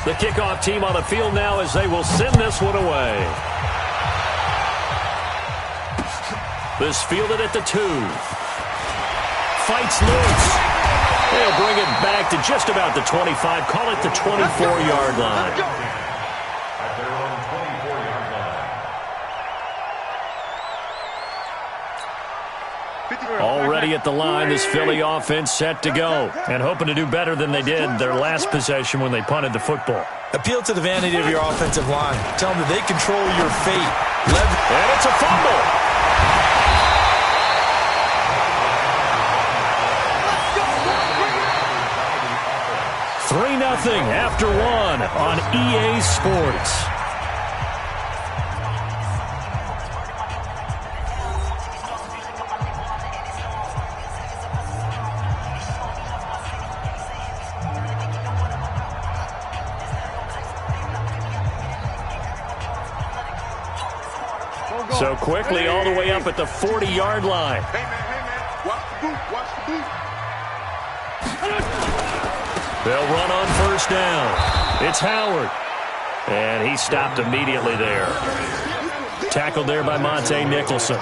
The kickoff team on the field now as they will send this one away. This fielded at the 2. Fights loose. They'll bring it back to just about the 25. Call it the 24-yard line. Already at the line, this Philly offense set to go. And hoping to do better than they did their last possession when they punted the football. Appeal to the vanity of your offensive line. Tell them that they control your fate. And it's a fumble. 3-0 after 1 on EA Sports. So quickly all the way up at the 40-yard line. Hey, man, watch the boot, watch the boot. They'll run on first down. It's Howard. And he stopped immediately there. Tackled there by Monte Nicholson.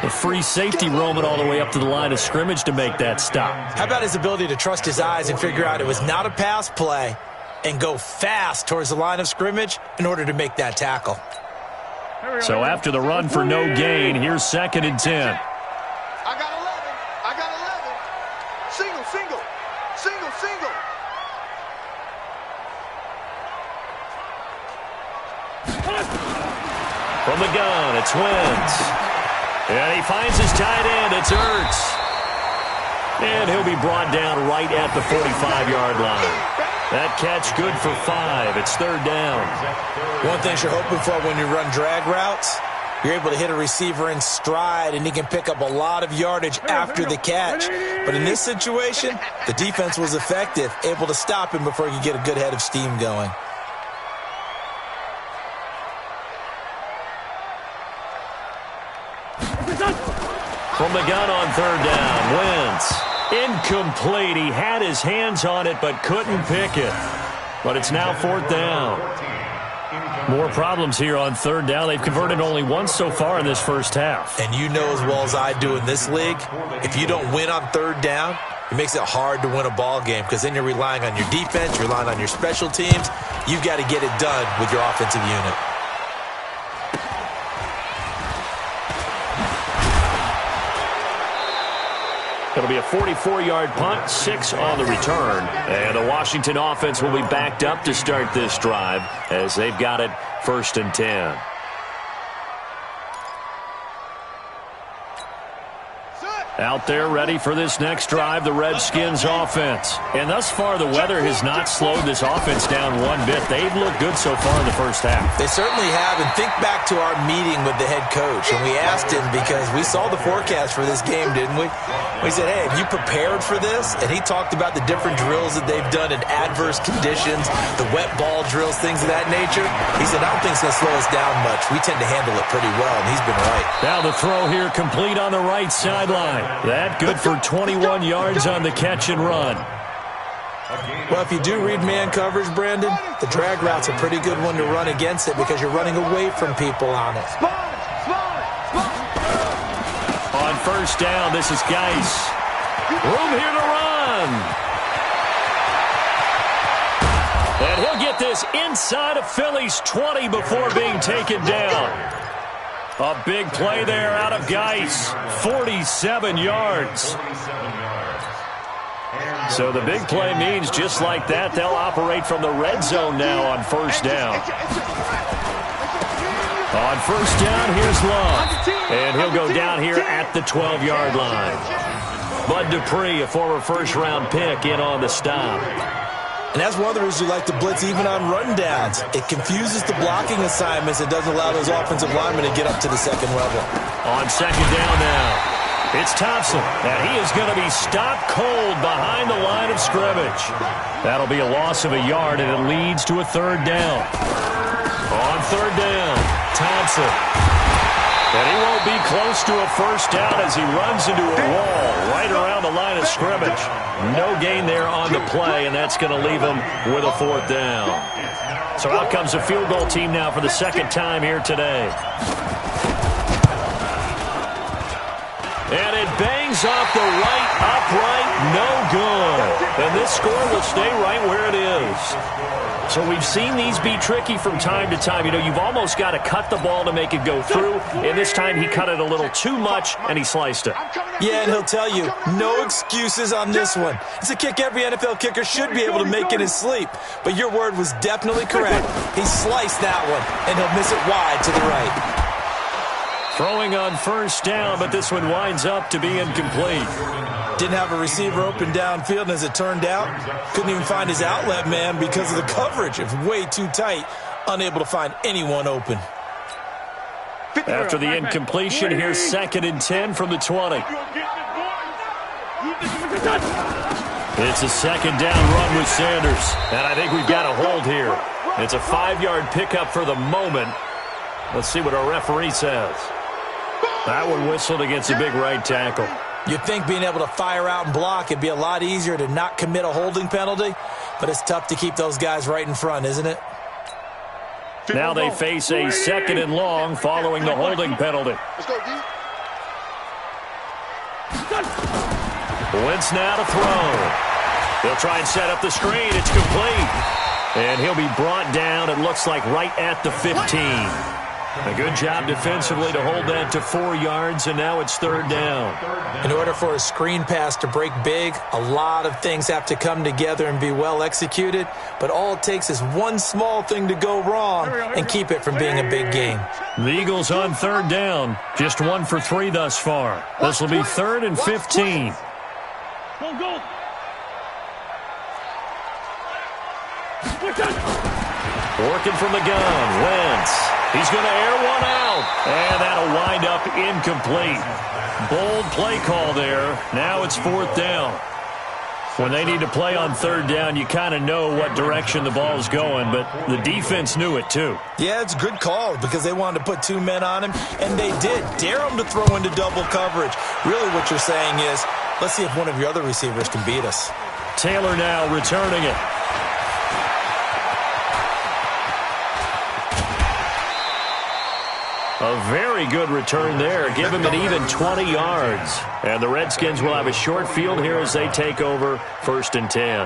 The free safety roaming all the way up to the line of scrimmage to make that stop. How about his ability to trust his eyes and figure out it was not a pass play and go fast towards the line of scrimmage in order to make that tackle. So after the run for no gain, here's 2nd and 10. I got 11. I got 11. Single, single. Single, single. From the gun, it's Wentz. And he finds his tight end. It's Ertz. And he'll be brought down right at the 45-yard line. That catch good for 5. It's 3rd down. One thing you're hoping for when you run drag routes, you're able to hit a receiver in stride, and he can pick up a lot of yardage after the catch. But in this situation, the defense was effective, able to stop him before he could get a good head of steam going. From the gun on 3rd down, Wentz. Incomplete. He had his hands on it but couldn't pick it. But it's now 4th down. More problems here on 3rd down. They've converted only once so far in this first half. And you know as well as I do in this league, if you don't win on 3rd down, it makes it hard to win a ball game because then you're relying on your defense, you're relying on your special teams. You've got to get it done with your offensive unit. It'll be a 44-yard punt, 6 on the return. And the Washington offense will be backed up to start this drive as they've got it 1st and 10. Out there ready for this next drive, the Redskins offense. And thus far, the weather has not slowed this offense down one bit. They've looked good so far in the first half. They certainly have. And think back to our meeting with the head coach. And we asked him because we saw the forecast for this game, didn't we? We said, hey, have you prepared for this? And he talked about the different drills that they've done in adverse conditions, the wet ball drills, things of that nature. He said, I don't think it's going to slow us down much. We tend to handle it pretty well, and he's been right. Now the throw here complete on the right sideline. That good for 21 yards on the catch and run. Well, if you do read man coverage, Brandon, the drag route's a pretty good one to run against it because you're running away from people on it. On first down, this is Geis. Room here to run. And he'll get this inside of Philly's 20 before being taken down. A big play there out of Geis. 47 yards. So the big play means just like that, they'll operate from the red zone now on first down. On first down, here's Love. And he'll go down here at the 12-yard line. Bud Dupree, a former first-round pick, in on the stop. And that's one of the reasons you like to blitz even on run downs. It confuses the blocking assignments. It doesn't allow those offensive linemen to get up to the second level. On second down now, it's Thompson. And he is going to be stopped cold behind the line of scrimmage. That'll be a loss of a yard, and it leads to a 3rd down. On 3rd down, Thompson. And he won't be close to a first down as he runs into a wall right around the line of scrimmage. No gain there on the play, and that's going to leave him with a fourth down. So out comes a field goal team now for the second time here today. And it bangs off the right upright, no good. And this score will stay right where it is. So we've seen these be tricky from time to time. You know, you've almost got to cut the ball to make it go through. And this time he cut it a little too much, and he sliced it. Yeah, and he'll tell you, no excuses on this one. It's a kick every NFL kicker should be able to make in his sleep. But your word was definitely correct. He sliced that one, and he'll miss it wide to the right. Throwing on first down, but this one winds up to be incomplete. Didn't have a receiver open downfield, and as it turned out, couldn't even find his outlet man because of the coverage. It was way too tight, unable to find anyone open. After the incompletion, here's 2nd and 10 from the 20. It's a second down run with Sanders, and I think we've got a hold here. It's a 5-yard pickup for the moment. Let's see what our referee says. That one whistled against a big right tackle. You'd think being able to fire out and block, it'd be a lot easier to not commit a holding penalty, but it's tough to keep those guys right in front, isn't it? Now they face a 2nd and long following the holding penalty. Wentz now to throw. He'll try and set up the screen. It's complete. And he'll be brought down, it looks like, right at the 15. A good job defensively to hold that to 4 yards, and now it's 3rd down. In order for a screen pass to break big, a lot of things have to come together and be well executed, but all it takes is one small thing to go wrong and keep it from being a big game. The Eagles on 3rd down, just 1 for 3 thus far. This will be 3rd and 15. Go. Working from the gun, Wentz. He's going to air one out, and that'll wind up incomplete. Bold play call there. Now it's 4th down. When they need to play on 3rd down, you kind of know what direction the ball's going, but the defense knew it too. Yeah, it's a good call because they wanted to put 2 men on him, and they did. Dare him to throw into double coverage. Really what you're saying is, let's see if one of your other receivers can beat us. Taylor now returning it. A very good return there. Give him an even 20 yards. And the Redskins will have a short field here as they take over 1st and 10.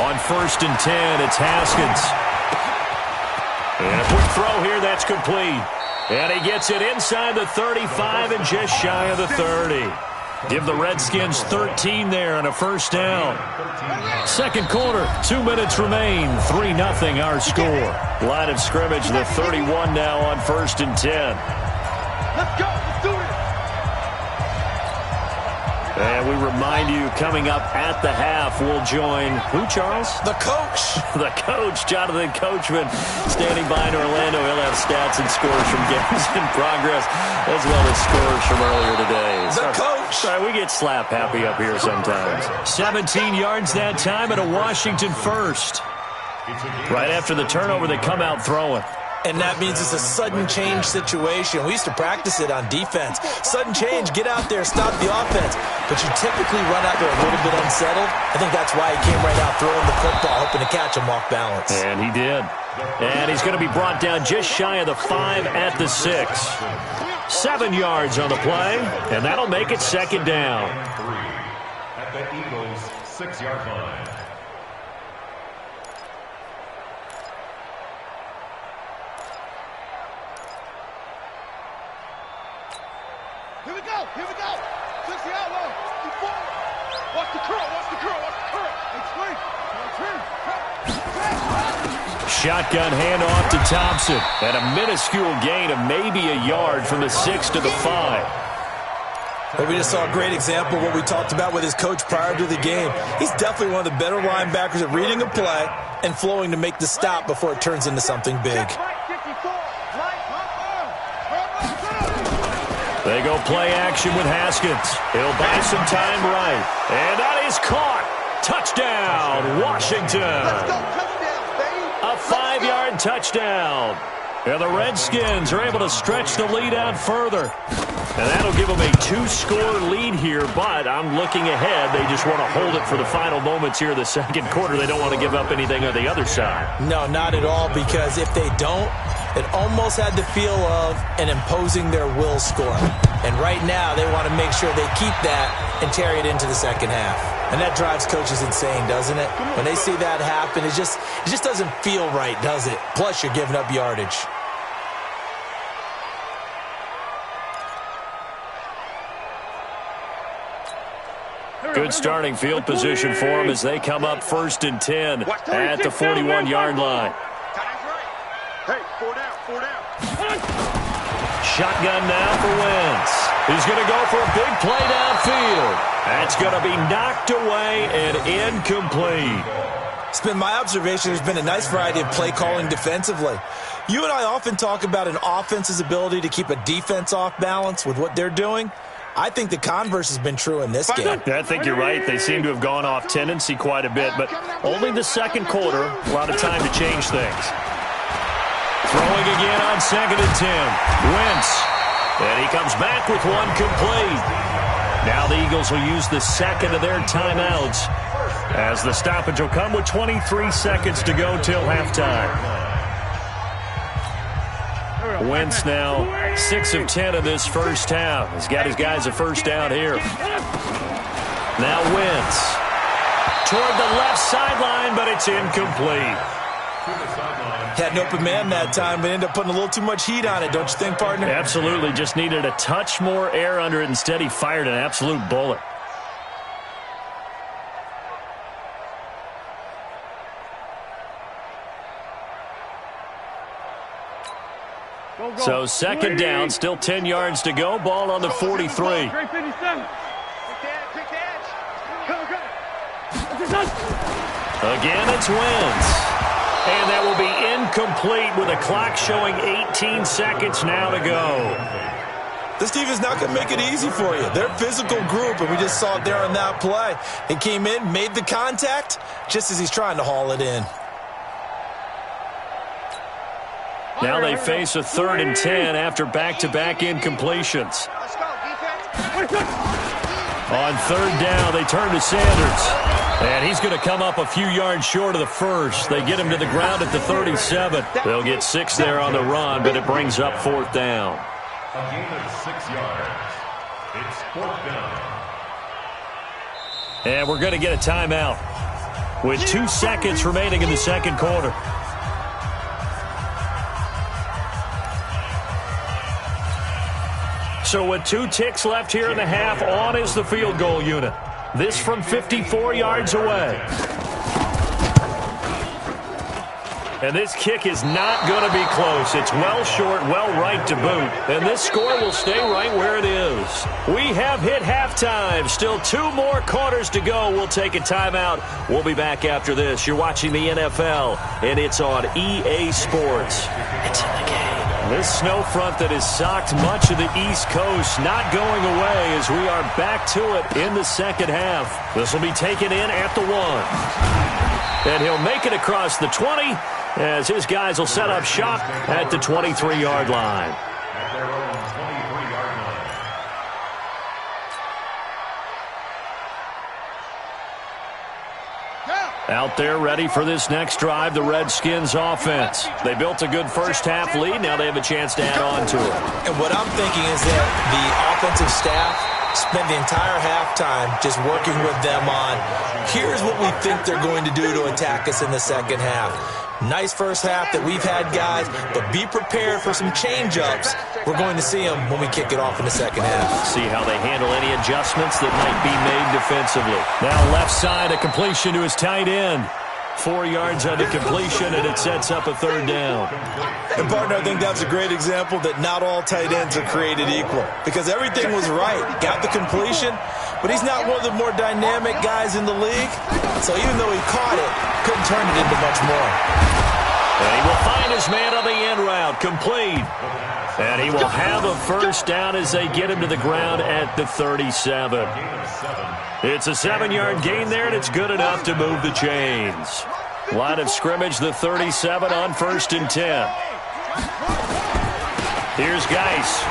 On 1st and 10, it's Haskins. And a quick throw here, that's complete. And he gets it inside the 35 and just shy of the 30. Give the Redskins 13 there and a 1st down. 2nd quarter, 2 minutes remain. 3-0 our score. Line of scrimmage, the 31 now on 1st and 10. Let's go. Let's do it. And we remind you, coming up at the half, we'll join who, Charles? The coach. The coach, Jonathan Coachman, standing by in Orlando. He'll have stats and scores from games in progress, as well as scores from earlier today. The coach. Sorry, we get slap happy up here sometimes. 17 yards that time and a Washington first. Right after the turnover, they come out throwing. And that means it's a sudden change situation. We used to practice it on defense. Sudden change, get out there, stop the offense. But you typically run out there a little bit unsettled. I think that's why he came right out throwing the football, hoping to catch him off balance. And he did. And he's going to be brought down just shy of the 5 at the 6. 7 yards on the play, and that'll make it 2nd down. At the Eagles' 6-yard line. Here we go. 60 out low. Keep forward. Watch the curl. Shotgun handoff to Thompson. And a minuscule gain of maybe a yard from the 6 to the 5. But we just saw a great example of what we talked about with his coach prior to the game. He's definitely one of the better linebackers at reading a play and flowing to make the stop before it turns into something big. They go play action with Haskins. He'll buy some time right. And that is caught. Touchdown, Washington. Let's go, touchdown, baby. A 5-yard touchdown. And the Redskins are able to stretch the lead out further. And that'll give them a 2-score lead here, but I'm looking ahead. They just want to hold it for the final moments here of the second quarter. They don't want to give up anything on the other side. No, not at all, because if they don't, it almost had the feel of an imposing their will score. And right now, they want to make sure they keep that and carry it into the second half. And that drives coaches insane, doesn't it? When they see that happen, it just doesn't feel right, does it? Plus, you're giving up yardage. Good starting field position for them as they come up 1st and 10 at the 41-yard line. Hey, 4 down. Shotgun now for Wentz. He's going to go for a big play downfield. That's going to be knocked away and incomplete. It's been my observation there's been a nice variety of play calling defensively. You and I often talk about an offense's ability to keep a defense off balance with what they're doing. I think the converse has been true in this game. I think you're right. They seem to have gone off tendency quite a bit, but only the second quarter, a lot of time to change things. Throwing again on 2nd and 10. Wentz. And he comes back with one complete. Now the Eagles will use the second of their timeouts as the stoppage will come with 23 seconds to go till halftime. Wentz now 6 of 10 in this first half. He's got his guys a first down here. Now Wentz toward the left sideline, but it's incomplete. Had an open man that time, but ended up putting a little too much heat on it, don't you think, partner? Absolutely. Just needed a touch more air under it. Instead, he fired an absolute bullet. So 2nd down, still 10 yards to go. Ball on the 43. Again, it's Wentz. And that will be incomplete with a clock showing 18 seconds now to go. This team is not going to make it easy for you. They're a physical group, and we just saw it there on that play. He came in, made the contact, just as he's trying to haul it in. Now they face a 3rd and 10 after back-to-back incompletions. Let's go, defense. On 3rd down, they turn to Sanders. And he's going to come up a few yards short of the first. They get him to the ground at the 37. They'll get 6 there on the run, but it brings up 4th down. A gain of 6 yards. It's 4th down. And we're going to get a timeout with 2 seconds remaining in the second quarter. So with 2 ticks left here in the half, on is the field goal unit. This from 54 yards away. And this kick is not going to be close. It's well short, well right to boot. And this score will stay right where it is. We have hit halftime. Still 2 more quarters to go. We'll take a timeout. We'll be back after this. You're watching the NFL, and it's on EA Sports. It's in the game. This snow front that has socked much of the East Coast not going away as we are back to it in the second half. This will be taken in at the 1. And he'll make it across the 20 as his guys will set up shop at the 23-yard line. At their own 23-yard line. Out there ready for this next drive, the Redskins offense. They built a good first half lead. Now they have a chance to add on to it. And what I'm thinking is that the offensive staff spent the entire halftime just working with them on, here's what we think they're going to do to attack us in the second half. Nice first half that we've had, guys, but be prepared for some change-ups. We're going to see them when we kick it off in the second half. See how they handle any adjustments that might be made defensively. Now left side, a completion to his tight end. 4 yards on the completion, and it sets up a 3rd down. And, partner, I think that's a great example that not all tight ends are created equal, because everything was right. Got the completion, but he's not one of the more dynamic guys in the league. So even though he caught it, couldn't turn it into much more. And he will find his man on the end route, complete. And he will have a first down as they get him to the ground at the 37. It's a 7-yard gain there, and it's good enough to move the chains. Line of scrimmage, the 37 on 1st and 10. Here's Geis.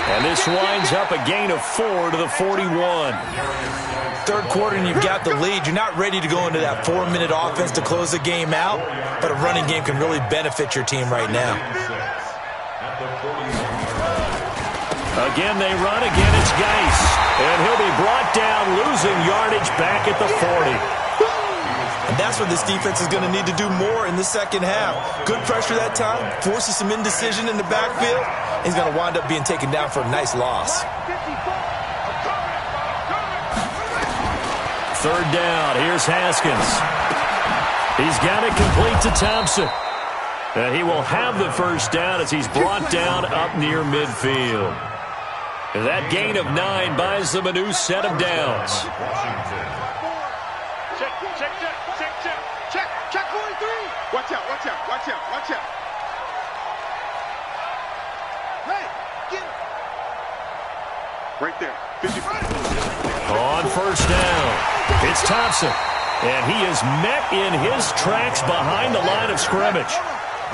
And this winds up a gain of 4 to the 41. Third quarter and you've got the lead. You're not ready to go into that 4-minute offense to close the game out, but a running game can really benefit your team right now. Again, they run. Again, it's Geis. And he'll be brought down, losing yardage back at the 40. And that's what this defense is going to need to do more in the second half. Good pressure that time, forces some indecision in the backfield. He's going to wind up being taken down for a nice loss. Third down. Here's Haskins. He's got it complete to Thompson. And he will have the first down as he's brought down up near midfield. That gain of 9 buys them a new set of downs. Check 43. Watch out. Hey, get him. Right there. 50. On first down, it's Thompson. And he is met in his tracks behind the line of scrimmage.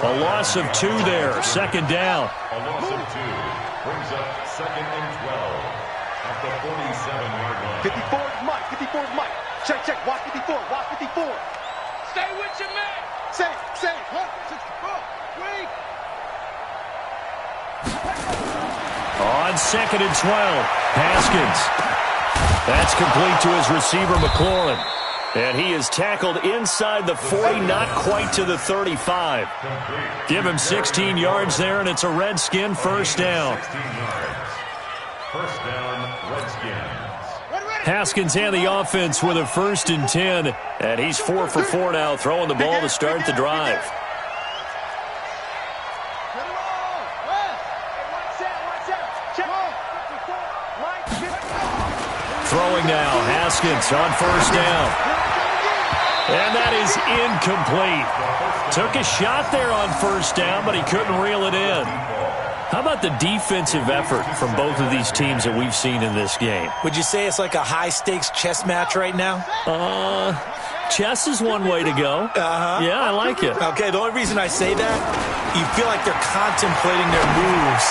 A loss of 2 there, second down. A loss of 2 brings up 2nd and 12 at the 47-yard line. 54 is Mike. Check. Watch 54. Stay with your man. Say. Wait. On 2nd and 12, Haskins. That's complete to his receiver, McLaurin. And he is tackled inside the 40, not quite to the 35. Give him 16 yards there, and it's a Redskin first down. 16 yards. First down, Redskins. Haskins and the offense with a 1st and 10. And he's 4 for 4 now, throwing the ball to start the drive. Throwing now, Haskins on first down. And that is incomplete. Took a shot there on first down, but he couldn't reel it in. How about the defensive effort from both of these teams that we've seen in this game? Would you say it's like a high-stakes chess match right now? Chess is one way to go. Yeah, I like it. Okay, the only reason I say that, you feel like they're contemplating their moves.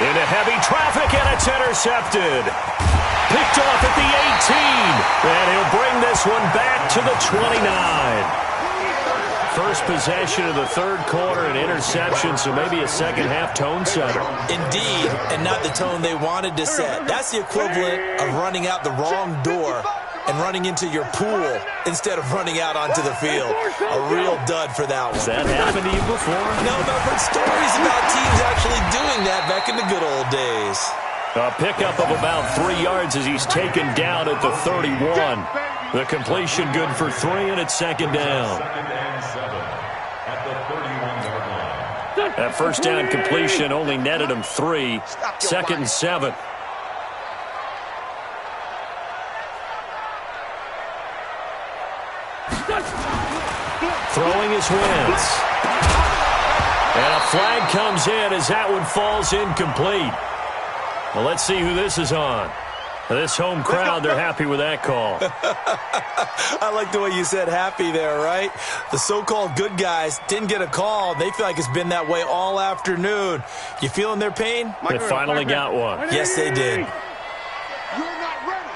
Into heavy traffic, and it's intercepted. Picked off at the 18. And he'll bring this one back to the 29. First possession of the third quarter, an interception, so maybe a second-half tone setter. Indeed, and not the tone they wanted to set. That's the equivalent of running out the wrong door and running into your pool instead of running out onto the field. A real dud for that one. Has that happened to you before? No, but I've heard stories about teams actually doing that back in the good old days. A pickup of about 3 yards as he's taken down at the 31. The completion good for 3, and it's second down. 2nd and 7 at the 31-yard line. That first down completion only netted him 3. 2nd and 7. Throwing his Wentz. And a flag comes in as that one falls incomplete. Well, let's see who this is on. This home crowd, they're happy with that call. I like the way you said happy there, right? The so-called good guys didn't get a call. They feel like it's been that way all afternoon. You feeling their pain? They finally got one. Yes, they did. You're not ready.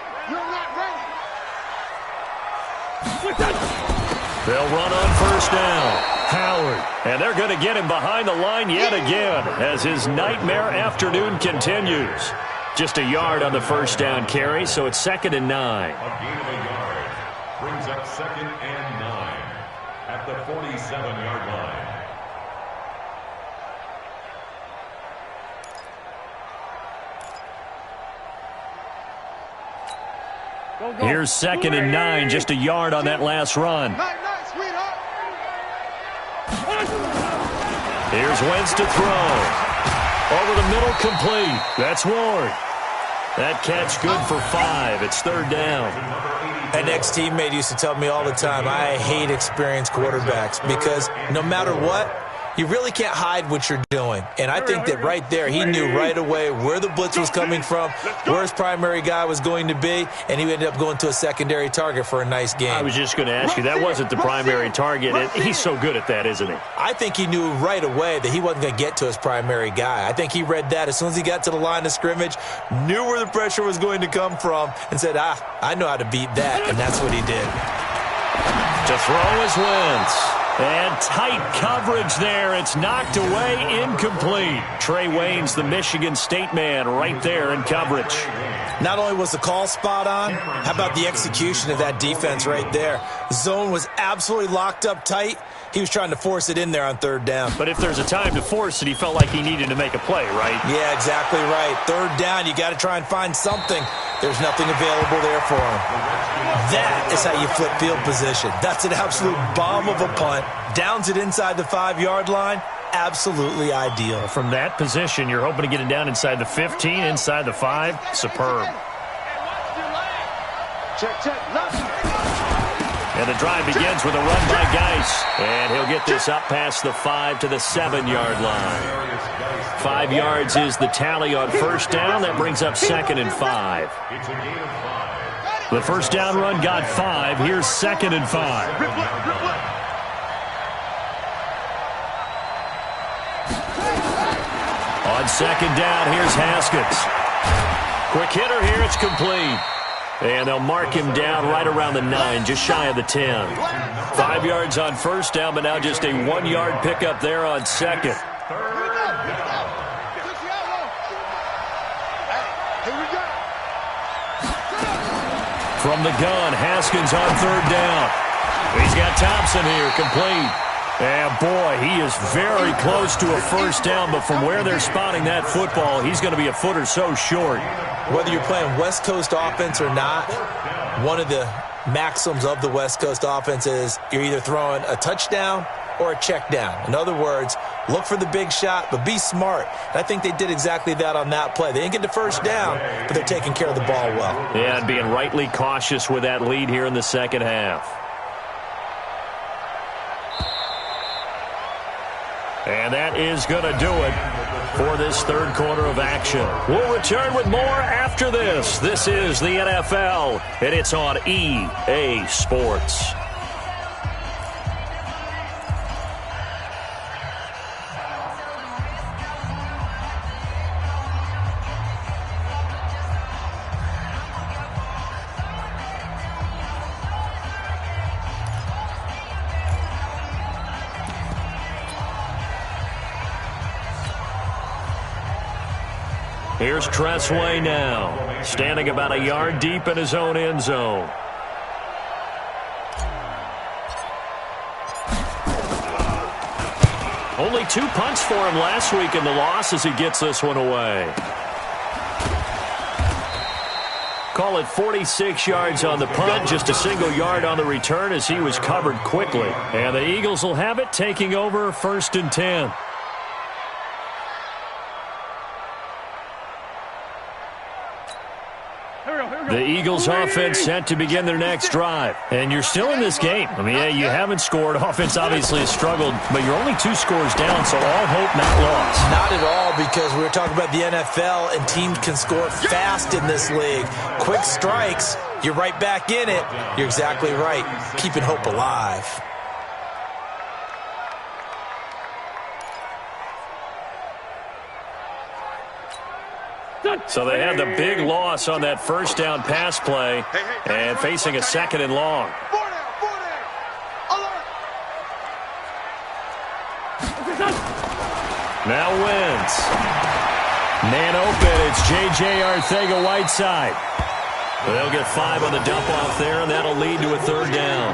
They'll run on first down. Howard. And they're going to get him behind the line yet again as his nightmare afternoon continues. Just a yard on the first down carry, so it's 2nd and 9. A gain of a yard brings up 2nd and 9 at the 47-yard line. Here's 2nd and 9, just a yard on that last run. Nice, sweetheart. Here's Wentz to throw. Over the middle, complete. That's Ward. That catch good for 5. It's third down. Number 83. An ex-teammate used to tell me all the time, I hate experienced quarterbacks because no matter what, you really can't hide what you're doing. And I think that right there, he knew right away where the blitz was coming from, where his primary guy was going to be, and he ended up going to a secondary target for a nice game. I was just going to ask you, that wasn't the primary target. He's so good at that, isn't he? I think he knew right away that he wasn't going to get to his primary guy. I think he read that as soon as he got to the line of scrimmage, knew where the pressure was going to come from, and said, I know how to beat that, and that's what he did. To throw is Wentz. And tight coverage there. It's knocked away, incomplete. Trey Wayne's the Michigan State man right there in coverage. Not only was the call spot on, how about the execution of that defense right there? Zone was absolutely locked up tight. He was trying to force it in there on third down. But if there's a time to force it, he felt like he needed to make a play, right? Yeah, exactly right. Third down, you got to try and find something. There's nothing available there for him. That is how you flip field position. That's an absolute bomb of a punt. Downs it inside the 5-yard line. Absolutely ideal. From that position, you're hoping to get it down inside the 15, inside the 5. Superb. And the drive begins with a run by Geis. And he'll get this up past the 5 to the 7-yard line. 5 yards is the tally on first down. That brings up 2nd and 5. The first down run got 5. Here's 2nd and 5. On second down, here's Haskins. Quick hitter here, it's complete. And they'll mark him down right around the 9, just shy of the 10. 5 yards on first down, but now just a 1-yard pickup there on second. From the gun, Haskins on third down. He's got Thompson here, complete. And, boy, he is very close to a first down, but from where they're spotting that football, he's going to be a foot or so short. Whether you're playing West Coast offense or not, one of the maxims of the West Coast offense is you're either throwing a touchdown or a check down. In other words, look for the big shot, but be smart. And I think they did exactly that on that play. They didn't get the first down, but they're taking care of the ball well. Yeah, and being rightly cautious with that lead here in the second half. And that is going to do it for this third quarter of action. We'll return with more after this. This is the NFL, and it's on EA Sports. Here's Tressway now, standing about a yard deep in his own end zone. Only 2 punts for him last week in the loss as he gets this one away. Call it 46 yards on the punt, just a single yard on the return as he was covered quickly. And the Eagles will have it, taking over 1st and 10. The Eagles offense set to begin their next drive. And you're still in this game. I mean, yeah, you haven't scored. Offense obviously has struggled, but you're only 2 scores down, so all hope not lost. Not at all, because we were talking about the NFL, and teams can score fast in this league. Quick strikes, you're right back in it. You're exactly right. Keeping hope alive. So they had the big loss on that first down pass play and facing a 2nd and long. Now Wentz. Man open, it's J.J. Arcega-Whiteside. They'll get 5 on the dump-off there, and that'll lead to a 3rd down.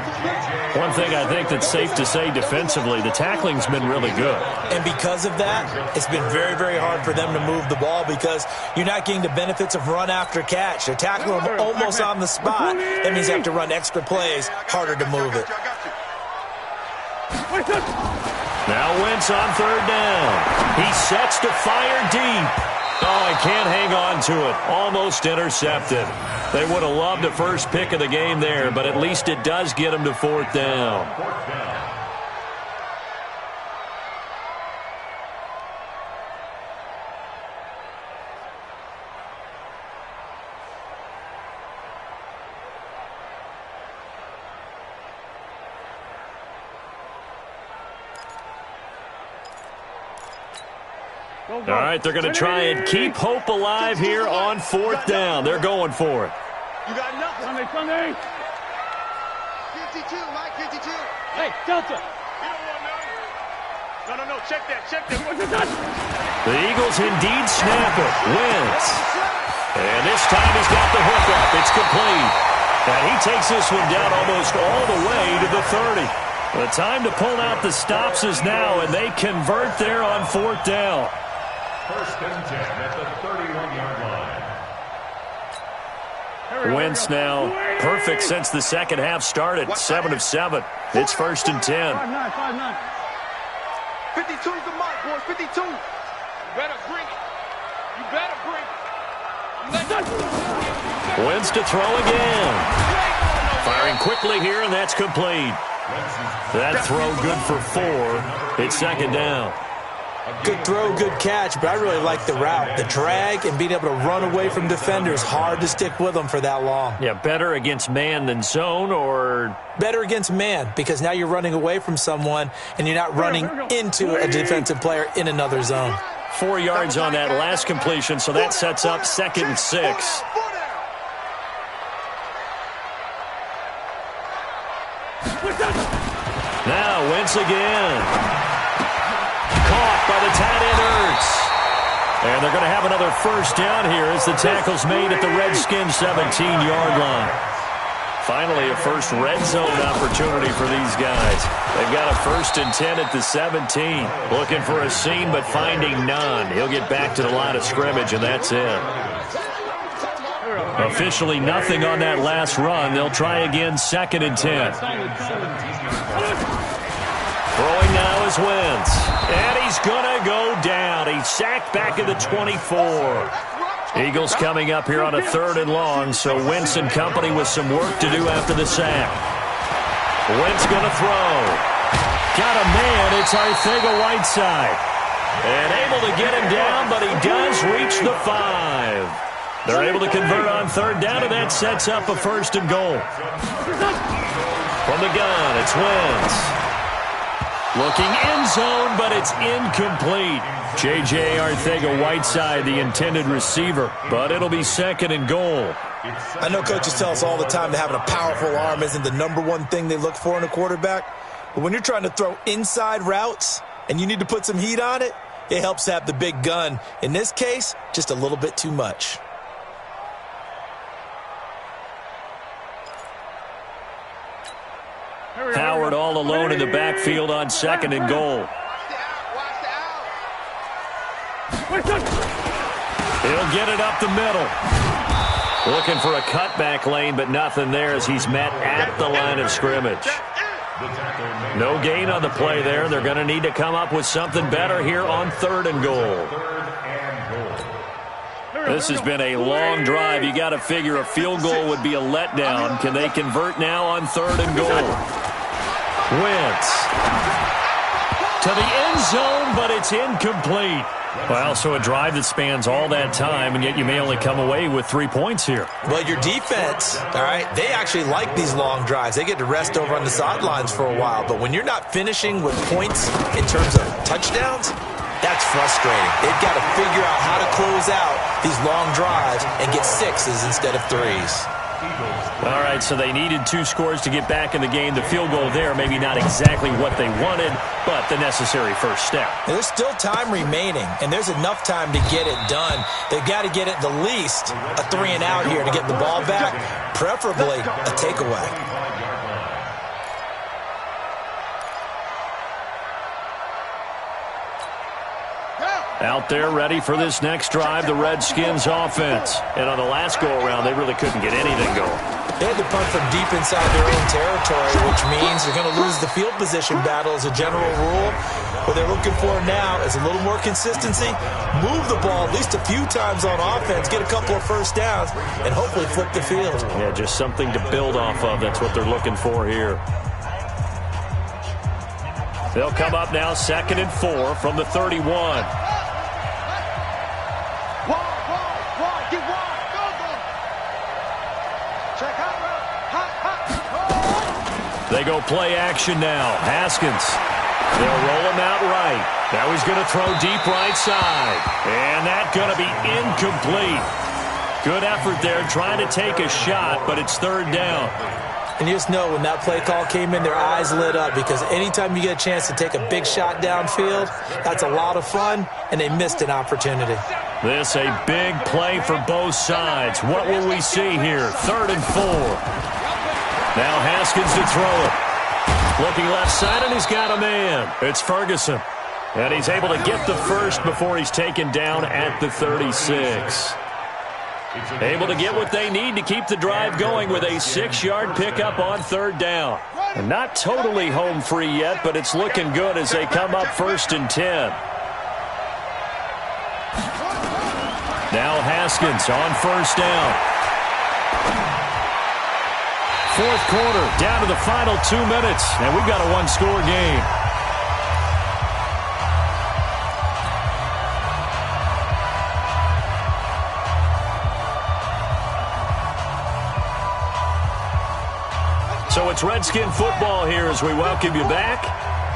One thing I think that's safe to say defensively, the tackling's been really good. And because of that, it's been very, very hard for them to move the ball because you're not getting the benefits of run after catch. They're tackling them almost on the spot. That means you have to run extra plays, harder to move it. Now Wentz on 3rd down. He sets to fire deep. Oh, he can't hang on to it. Almost intercepted. They would have loved the first pick of the game there, but at least it does get them to 4th down. All right, they're going to try and keep hope alive here on 4th down. They're going for it. You got nothing. Sunday. 52, Mike, 52. Hey, Delta. You don't want none. No. Check that. The Eagles indeed snap it. Wentz. And this time he's got the hook up. It's complete. And he takes this one down almost all the way to the 30. The time to pull out the stops is now, and they convert there on 4th down. 1st and 10 at the 31-yard line. Wentz now perfect since the second half started. 7 of 7. It's 1st and 10. 5-9. 52's the mark, boys. 52. You better bring it. Wentz to throw again. Firing quickly here, and that's complete. That throw good for 4. It's 2nd down. Good throw, good catch, but I really like the route. The drag and being able to run away from defenders, hard to stick with them for that long. Yeah, better against man than zone, or? Better against man, because now you're running away from someone and you're not running into a defensive player in another zone. 4 yards on that last completion, so that sets up 2nd and 6. Now Wentz again. Caught by the tight end Ertz. And they're going to have another 1st down here as the tackle's made at the Redskins' 17-yard line. Finally, a first red zone opportunity for these guys. They've got a 1st and 10 at the 17. Looking for a seam, but finding none. He'll get back to the line of scrimmage, and that's it. Officially nothing on that last run. They'll try again, 2nd and 10. Throwing now is Wentz. And he's going to go down. He's sacked back at the 24. Eagles coming up here on a 3rd and long, so Wentz and company with some work to do after the sack. Wentz going to throw. Got a man. It's Arcega-Whiteside. And able to get him down, but he does reach the 5. They're able to convert on 3rd down, and that sets up a 1st and goal. From the gun, it's Wentz. Looking end zone, but it's incomplete. J.J. Arcega-Whiteside, the intended receiver, but it'll be 2nd and goal. I know coaches tell us all the time that having a powerful arm isn't the #1 thing they look for in a quarterback, but when you're trying to throw inside routes and you need to put some heat on it, it helps to have the big gun. In this case, just a little bit too much. Howard all alone in the backfield on 2nd and goal. He'll get it up the middle. Looking for a cutback lane, but nothing there as he's met at the line of scrimmage. No gain on the play there. They're going to need to come up with something better here on 3rd and goal. This has been a long drive. You got to figure a field goal would be a letdown. Can they convert now on 3rd and goal? Wentz to the end zone, but it's incomplete. Well, so a drive that spans all that time, and yet you may only come away with 3 points here. Well, your defense, all right, they actually like these long drives. They get to rest over on the sidelines for a while. But when you're not finishing with points in terms of touchdowns, that's frustrating. They've got to figure out how to close out these long drives and get 6s instead of 3s. All right, so they needed 2 scores to get back in the game. The field goal there, maybe not exactly what they wanted, but the necessary first step. And there's still time remaining, and there's enough time to get it done. They've got to get at the least a 3 and out here to get the ball back, preferably a takeaway. Out there ready for this next drive, the Redskins offense. And on the last go-around, they really couldn't get anything going. They had to punt from deep inside their own territory, which means they're going to lose the field position battle as a general rule. What they're looking for now is a little more consistency, move the ball at least a few times on offense, get a couple of first downs, and hopefully flip the field. Yeah, just something to build off of. That's what they're looking for here. They'll come up now 2nd and 4 from the 31. They go play action now. Haskins. They'll roll him out right. Now he's going to throw deep right side. And that's going to be incomplete. Good effort there trying to take a shot, but it's 3rd down. And you just know when that play call came in, their eyes lit up because anytime you get a chance to take a big shot downfield, that's a lot of fun, and they missed an opportunity. This a big play for both sides. What will we see here? 3rd and 4. Now Haskins to throw it. Looking left side, and he's got a man. It's Ferguson. And he's able to get the first before he's taken down at the 36. Able to get what they need to keep the drive going with a 6-yard pickup on 3rd down. And not totally home free yet, but it's looking good as they come up 1st and 10. Now Haskins on 1st down. 4th quarter, down to the final 2 minutes, and we've got a 1-score game. So it's Redskin football here as we welcome you back.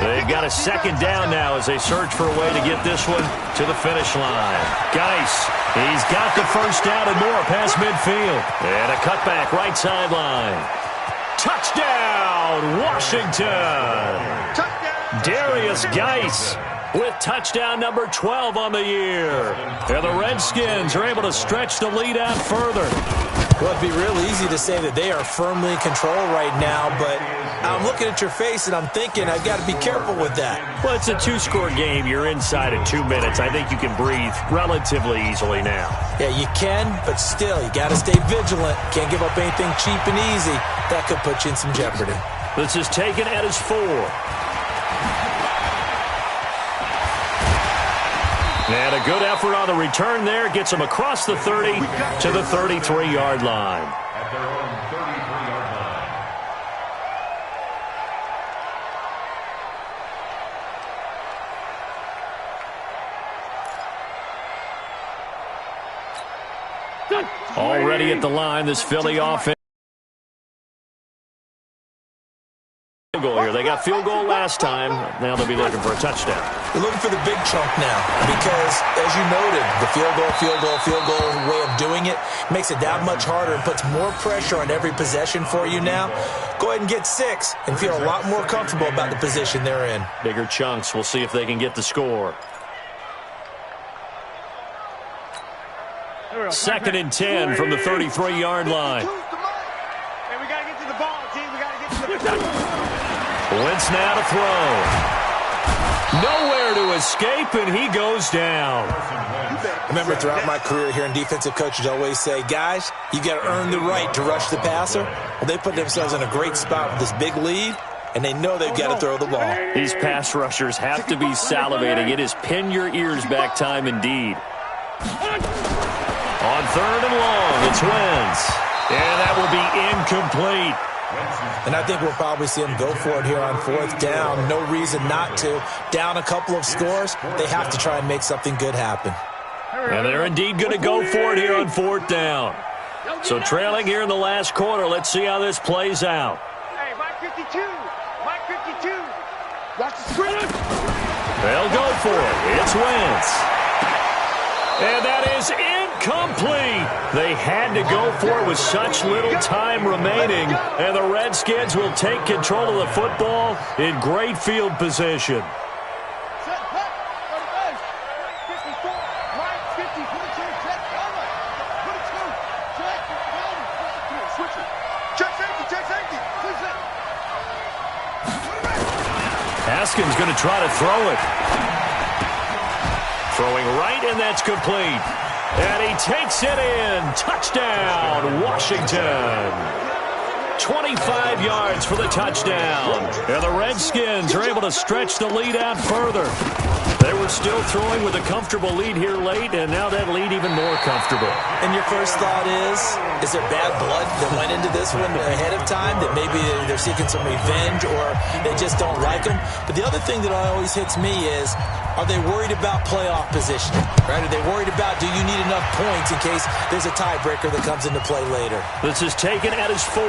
They've got a 2nd down now as they search for a way to get this one to the finish line. Geis, he's got the first down and more past midfield. And a cutback right sideline. Touchdown, Washington. Touchdown. Darius Geis with touchdown number 12 on the year. And the Redskins are able to stretch the lead out further. Well, it'd be real easy to say that they are firmly in control right now, but I'm looking at your face and I'm thinking I've got to be careful with that. Well, it's a 2-score game. You're inside of 2 minutes. I think you can breathe relatively easily now. Yeah, you can, but still, you got to stay vigilant. Can't give up anything cheap and easy. That could put you in some jeopardy. This is taken at his 4. And a good effort on the return there. Gets him across the 30 to the 33-yard line. At their own 33-yard line. Already at the line, this Philly offense. Goal here. They got field goal last time. Now they'll be looking for a touchdown. They're looking for the big chunk now because, as you noted, the field goal way of doing it makes it that much harder and puts more pressure on every possession for you now. Go ahead and get 6 and feel a lot more comfortable about the position they're in. Bigger chunks. We'll see if they can get the score. 2nd and 10 from the 33-yard line. Hey, we got to get to the ball, team. We got to get to the Wentz now to throw. Nowhere to escape, and he goes down. Remember, throughout my career here in defensive coaches always say, guys, you got to earn the right to rush the passer. Well, they put themselves in a great spot with this big lead, and they know they've got to throw the ball. These pass rushers have to be salivating. It is pin your ears back time indeed. On 3rd and long, it's Wentz. And that will be incomplete. And I think we'll probably see them go for it here on 4th down. No reason not to. Down a couple of scores, they have to try and make something good happen. And they're indeed going to go for it here on 4th down. So trailing here in the last quarter, let's see how this plays out. Hey, Mike 52. Mike 52. Watch the screen. They'll go for it. It's Wentz. And that is incomplete. They had to go for it with such little time remaining. And the Redskins will take control of the football in great field position. Haskins going to try to throw it. Throwing right, and that's complete. And he takes it in. Touchdown, Washington. 25 yards for the touchdown. And the Redskins are able to stretch the lead out further. They were still throwing with a comfortable lead here late, and now that lead even more comfortable. And your first thought is there bad blood that went into this one ahead of time, that maybe they're seeking some revenge or they just don't like them? But the other thing that always hits me is, are they worried about playoff positioning? Right? Are they worried about, do you need enough points in case there's a tiebreaker that comes into play later? This is taken at his 4.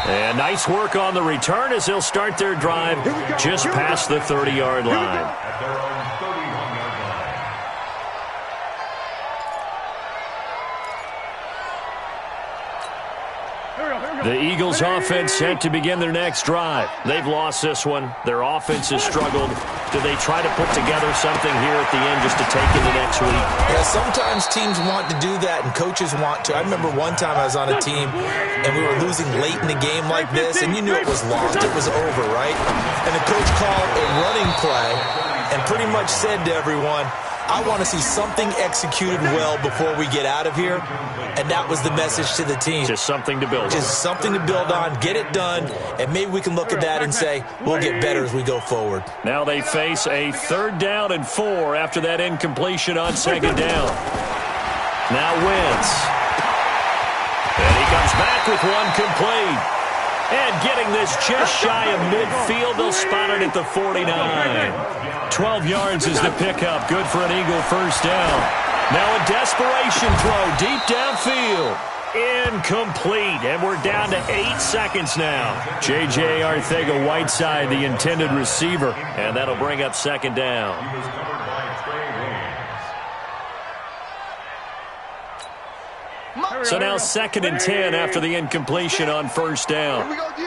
And nice work on the return as they'll start their drive just past the 30-yard line. At their own 31-yard line. The Eagles offense set to begin their next drive. They've lost this one. Their offense has struggled. Do they try to put together something here at the end just to take into next week? Yeah, sometimes teams want to do that and coaches want to. I remember one time I was on a team and we were losing late in the game like this, and you knew it was lost. It was over, right? And the coach called a running play and pretty much said to everyone, I want to see something executed well before we get out of here. And that was the message to the team. Just something to build on. Just something to build on, get it done, and maybe we can look at that and say, we'll get better as we go forward. Now they face a 3rd down and 4 after that incompletion on 2nd down. Now Wentz. And he comes back with one complete. And getting this just shy of midfield, they'll spot it at the 49. 12 yards is the pickup. Good for an Eagle first down. Now a desperation throw deep downfield. Incomplete. And we're down to 8 seconds now. J.J. Arcega-Whiteside, the intended receiver. And that'll bring up 2nd down. He was covered by Trey Williams. So now 2nd and 10 after the incompletion on 1st down. Here we go, D.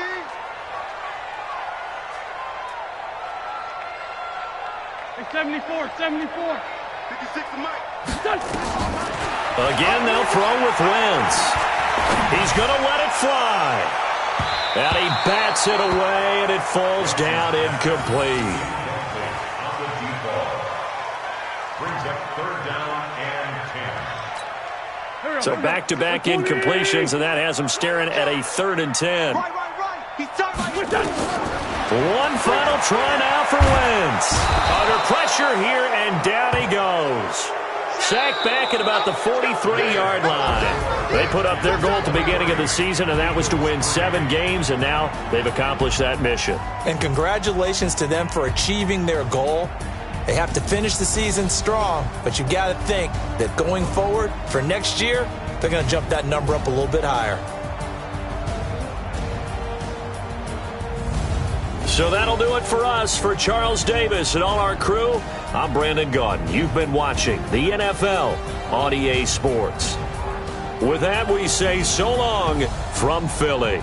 74, 74. 56 to Mike. Again, they'll throw with Wentz. He's going to let it fly. And he bats it away, and it falls down incomplete. On the deep ball. Brings up 3rd down and 10. So back-to-back incompletions, and that has him staring at a 3rd and 10. Right. He's tight right. One final try now for Wentz. Under pressure here, and down he goes. Sacked back at about the 43-yard line. They put up their goal at the beginning of the season, and that was to win 7 games, and now they've accomplished that mission. And congratulations to them for achieving their goal. They have to finish the season strong, but you got to think that going forward for next year, they're going to jump that number up a little bit higher. So that'll do it for us. For Charles Davis and all our crew, I'm Brandon Gaudin. You've been watching the NFL on EA Sports. With that, we say so long from Philly.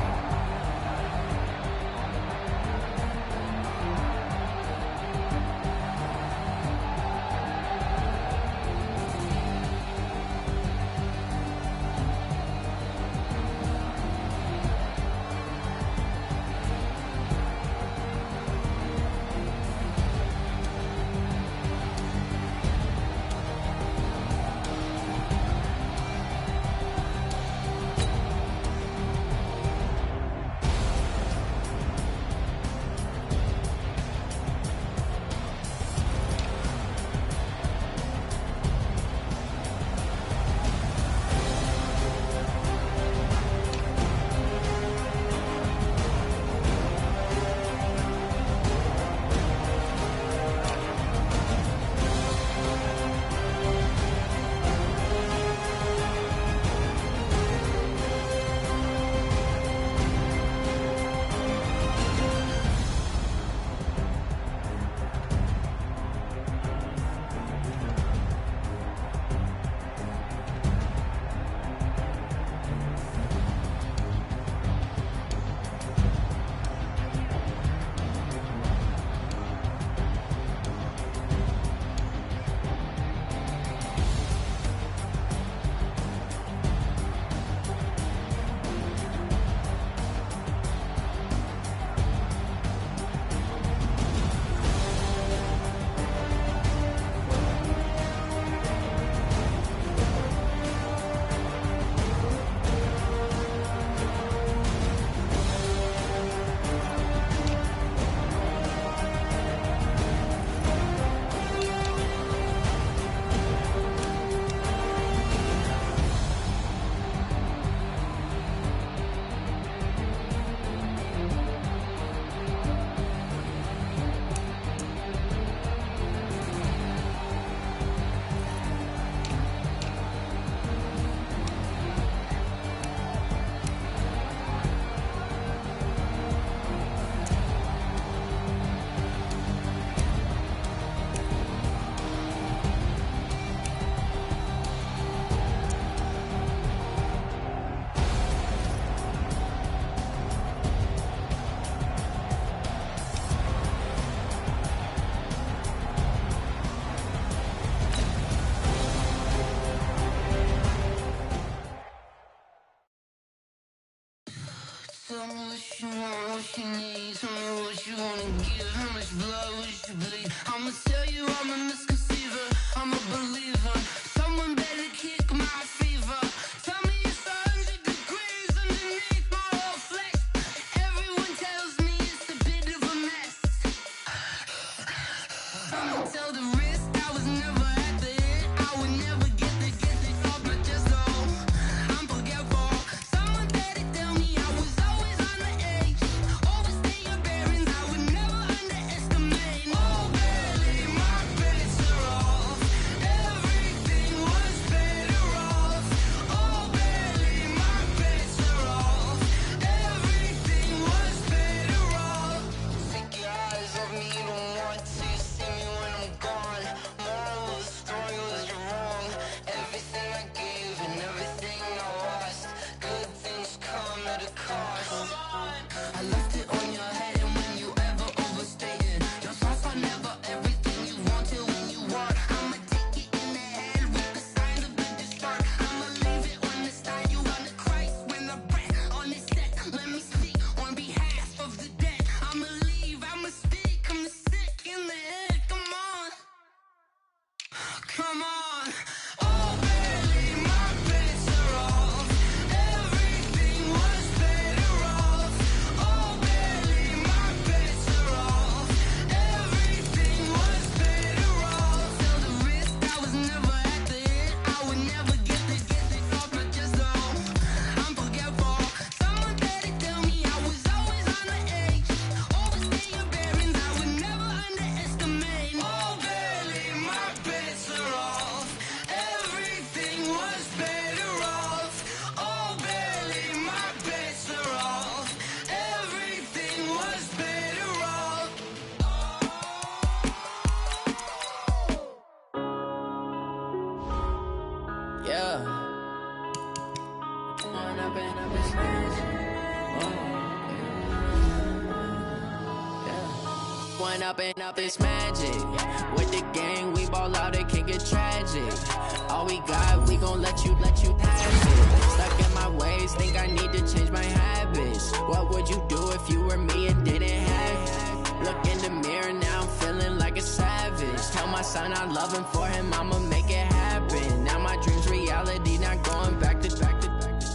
Tell me what you want, what you need. Tell me what you wanna give. How much blood would you bleed? I'ma tell you I'm a misconceiver. I'm a believer. Someone better kick my fever. Tell me it's 100 degrees underneath my whole flesh. Everyone tells me it's a bit of a mess. I'ma tell the risk I was never at the end. I would never get this off my chest. No, I'm forgetful. Someone better tell me I was always on the edge. Overstay your bearings, I would never underestimate. Oh, barely my bets are off. Everything was better off. Oh, barely my bets are off. Everything was better off. Take your eyes off me, you don't want to see me when I'm gone. Moral of the story was you're wrong. Everything I gave and everything I lost. Good things come at a cost. I left it on your head, and when you ever overstay it, your thoughts are never everything you wanted when you want. I'ma take it in the head with the signs of the distort. I'ma leave it on the side. You on the Christ when the breath on this set. Let me speak on behalf of the dead. I'ma leave, I'ma speak. I'm sick in the head. Come on, come on. Oh, barely my bets are off. Everything was better off. Oh, barely my bets are off. Everything was better off. Tell the risk I was never at the end. I would never get this off my chest. No, I'm forgetful. Someone better tell me I was always on the edge. Overstay your bearings, I would never underestimate. Oh, barely my bets are off. Everything was better off. Oh, barely my bets are off. Everything was better off. Yeah. When I've been up this When up is magic. With the gang, we ball out, it can get tragic. All we got, we gon' let you have it. Stuck in my ways, think I need to change my habits. What would you do if you were me and didn't have it? Look in the mirror, now I'm feeling like a savage. Tell my son I love him, for him I'ma make it happen. Now my dream's reality, not going back to.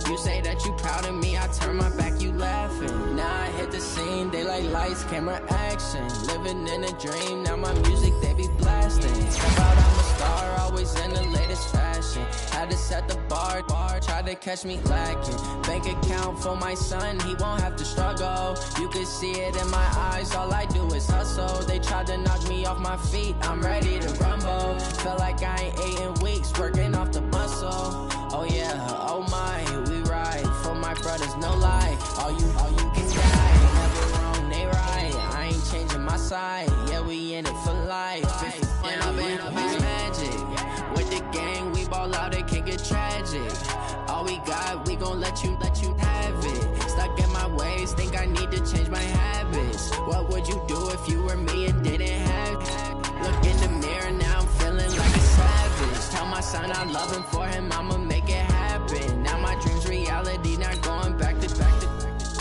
You say that you proud of me, I turn my back, you laughing. Now I hit the scene, they like lights, camera, action. Living in a dream, now my music, they be blasting. Step out, I'm a star, always in the latest fashion. Had to set the bar, tried to catch me lacking. Bank account for my son, he won't have to struggle. You can see it in my eyes, all I do is hustle. They tried to knock me off my feet, I'm ready to rumble. Feel like I ain't ate in weeks, working off the muscle. Oh yeah, oh my, we ride for my brothers, no lie. All you can die, never wrong, they right. I ain't changing my side, yeah, we in it for life. When I've been up is magic. With the gang, we ball out, it can get tragic. All we got, we gon' let you have it. Stuck in my ways, think I need to change my habits. What would you do if you were me and didn't have it? Look in the mirror, now I'm feeling like a savage. Tell my son I love him, for him I'ma make it happen. Now my dream's reality, not going back to.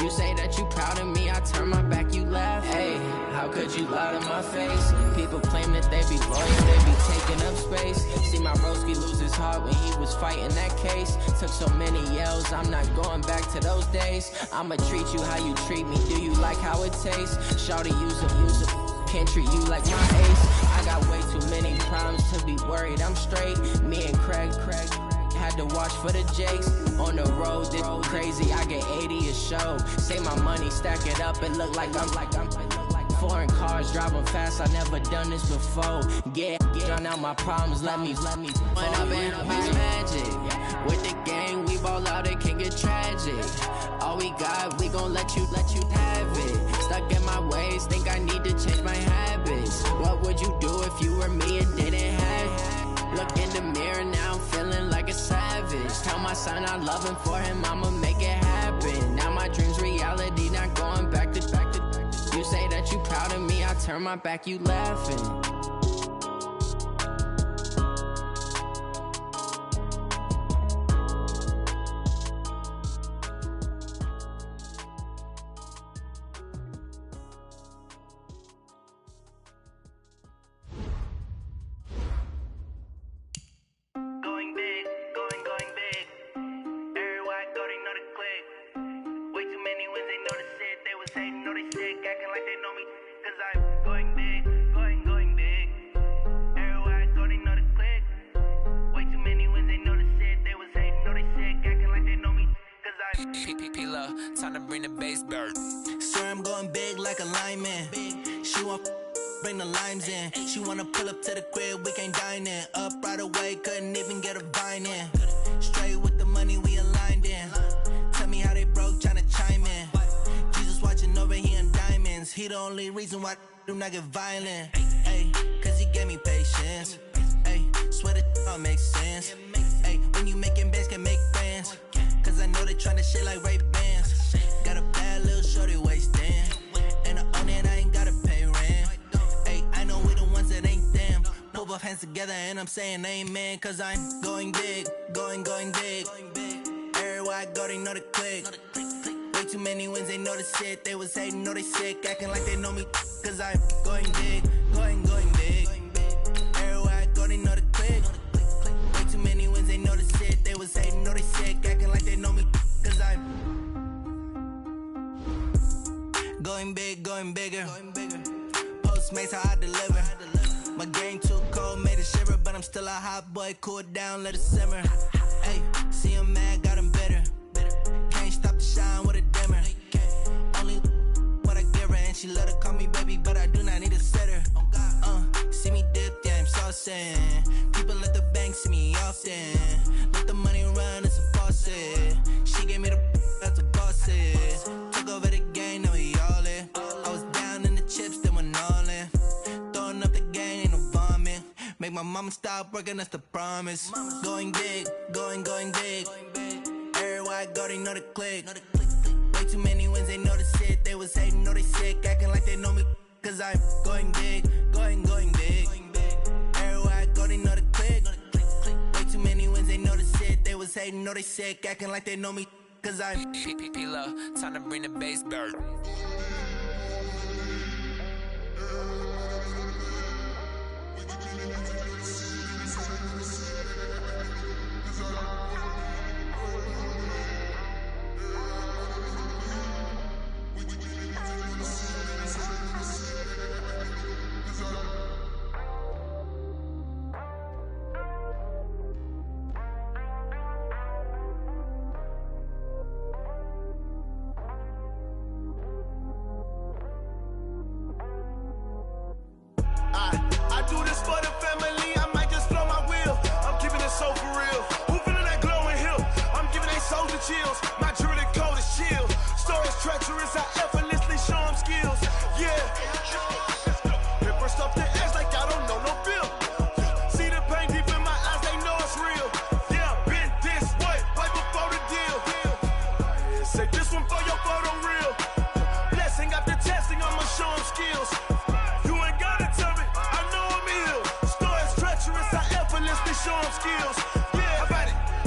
You say that you proud of me, I turn my back, you laugh. Hey, how could you lie to my face? People claim that they be loyal, they be taking up space. See my broski lose his heart when he was fighting that case. Took so many yells, I'm not going back to those days. I'ma treat you how you treat me, do you like how it tastes? Shawty, use it, can't treat you like my ace. I got way too many problems to be worried, I'm straight. Me and Craig had to watch for the Jakes. On the road, this crazy, I get 80 a show. Save my money, stack it up, it look like I'm foreign cars, driving fast, I never done this before. Get drown out my problems, let me. When I've been up is magic. With the gang, we ball out, it can get tragic. All we got, we gon' let you have it. Stuck in my ways, think I need to change my habits. What would you do if you were me and didn't have it? Look in the mirror, now I'm feeling like a savage. Tell my son I love him, for him I'ma make it happen. Now my dream's reality, not going back to. You say that you proud of me, I turn my back, you laughing. Time to bring the bass back. Swear I'm going big like a lineman. She want bring the limes in. She wanna pull up to the crib, we can't dine in. Up right away, couldn't even get a vine in. Straight with the money we aligned in. Tell me how they broke, tryna chime in. Jesus watching over here in diamonds. He the only reason why I do not get violent. Ay, cause he gave me patience. Ay, swear that all makes sense. Ay, when you making bands, can make friends. Cause I know they tryna shit like Ray-Bans. Got a bad little shorty wasting. And I own it, I ain't gotta pay rent. Ay, I know we the ones that ain't them. Pull both hands together and I'm saying amen. Cause I'm going big, going big. Everywhere I go, they know the click. Way too many wins, they know the shit. They was hating, know they sick, acting like they know me. Cause I'm going big, going big. Everywhere I go, they know the click. Way too many wins, they know the shit. They was hating, know they sick, acting like they know me. Cause I'm going big, going bigger. Postmates how I deliver. My game too cold, made it shiver. But I'm still a hot boy, cool it down, let it simmer. Hey, see him mad, got him bitter. Can't stop the shine with a dimmer. Only what I give her, and she let her call me baby, but I do not need a sitter. See me dip, yeah, I'm saucing. People at the bank see me often. Let the money run, it's a faucet. She gave me the that's a bosses. Took over the game, now we all in. I was down in the chips, then went all in. Throwing up the game, ain't no vomit. Make my mama stop working, that's the promise. Going big, going big. Everywhere I go, they know the click. Way too many wins, they know the shit. They was hating, know they sick, acting like they know me. Cause I'm going big, going big. Everywhere I go, they know the click. Way too many wins, they know the shit. They was hating, know they sick, acting like they know me. Cause I'm time to bring the bass back. Chills. My jewelry code is chill. Stories treacherous, I effortlessly show them skills. Yeah. Paper stuff the edge like I don't know no bill. See the pain deep in my eyes, they know it's real. Yeah, been this way, right before the deal. Say this one for your photo real. Blessing after testing, I'ma show them skills. You ain't gotta tell me, I know I'm ill. Stories treacherous, I effortlessly show them skills. Yeah,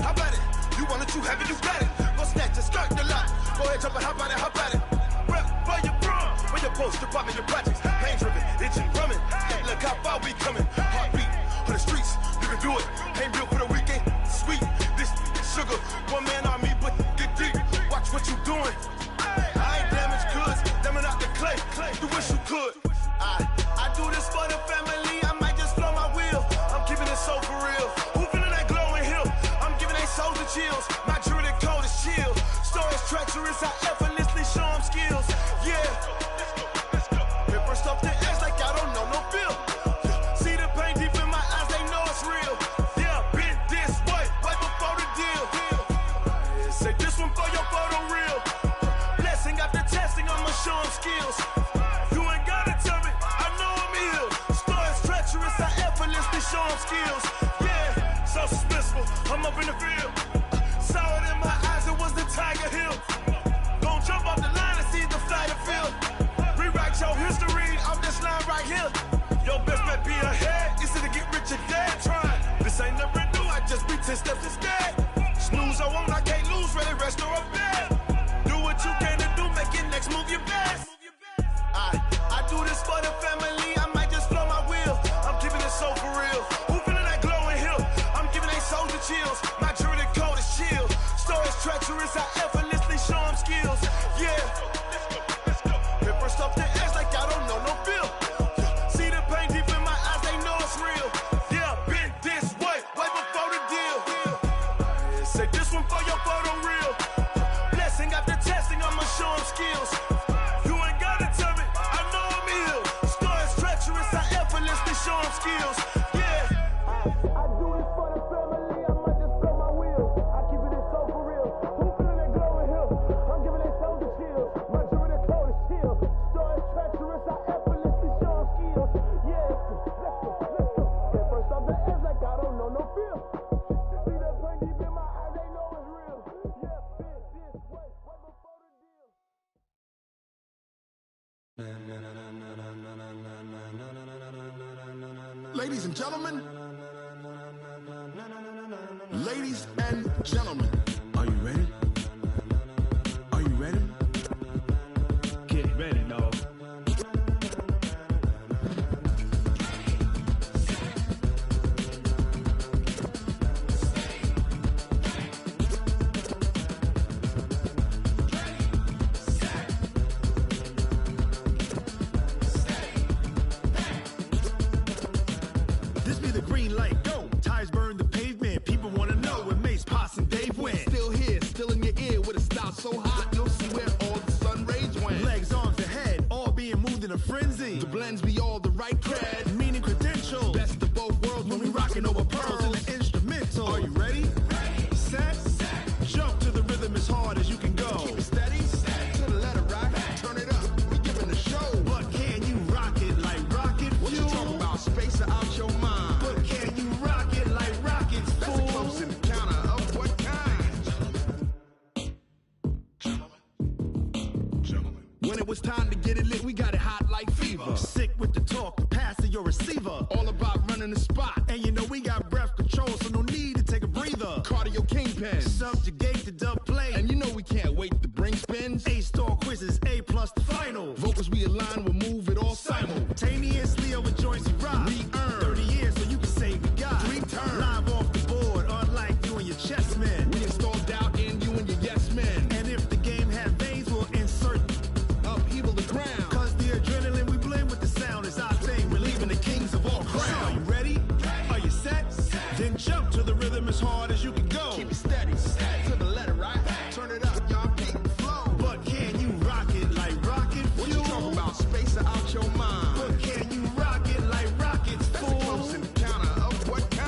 how about it? You want it, you have it, you got it. Snatch and skirt the lot. Go ahead, jump and hop on it, hop on it. Rep for your bro. When your poster popping your projects. Pain driven, itching, drumming. Look how far we coming. Heartbeat for the streets. You can do it. Ain't built for the weekend. Sweet, this sugar. One man army, but get deep. Watch what you doing. I ain't damaged goods. Damn out the clay. You wish you could. I do this for the family. I might just blow my wheel. I'm keeping it so for real. Who feeling that glowing hill? I'm giving they souls the chills. My jewelry code is chill. Stories treacherous, I effortlessly show them skills. Yeah. Paper stuff the edge like I don't know no bill. See the pain deep in my eyes, they know it's real. Yeah, been this way, right before the deal. Say this one for your photo real. Blessing after testing, I'ma show them skills. You ain't gotta tell me, I know I'm ill. Stories treacherous, I effortlessly show them skills. Yeah, so suspenseful, I'm up in the field. Saw it in my eyes, it was the Tiger Hill. Gon' jump off the line and see the flight of field. Rewrite your history off this line right here. Your best bet be ahead, easy to get rich or dead. Trying, this ain't never new, I just be 10 steps instead. Snooze I won't, I can't lose, ready, rest or a bed. Do what you can to do, make your next move your best. I do this for the family, I might just blow my wheel. I'm keeping it so for real. Who feeling that glowing hill? I'm giving they souls the chills. My jewelry code is chill. Ladies and gentlemen. Ladies and gentlemen. Are you ready? Are you ready? Get ready, dog. This be the green light, go. Tires burn the pavement. People want to know where Mace, Poss, and Dave went. Still here, still in your ear with a style so hot, you'll see where all the sun rays went. Legs, arms, and head, all being moved in a frenzy. The blends be all the right cred, meaning credentials. Best of both worlds when we rockin' over pearls in the instrumental. Are you ready? Set, jump to the rhythm as hard as you can go. Keep it steady, to the letter right. Turn it up, we giving the show. But can you rock it like rocket fuel? What you talking about? Space out your mind. But can you rock it like rockets, fool? That's a close encounter of what kind? Gentlemen. When it was time to get it lit, we got it hot like fever. Sick with the talk, the pass to your receiver. All about running the spot. And you know we got breath control, so no need to take a breather. Cardio kingpin, subjugate the dub play. And you know we can't wait to bring spins. A-star quizzes, A+ the final. Vocals we align, we'll move it all simultaneously over joints we rock. We earn 30 years, so you can say we got 3 turns. Live off the board, unlike you and your chess men. We install doubt in you and your yes men. And if the game had veins, we'll insert upheaval the ground. Cause the adrenaline we blend with the sound is our thing. We're leaving the kings of all crowns. Are you ready? Are you set? Then jump to the rhythm as hard as you can go. Keep it steady, to the letter right. Turn it up, y'all keep the flow. But can you rock it like rocket fuel? What you talking about? Space out your mind. But can you rock it like rockets, fool? That's a close encounter of what kind?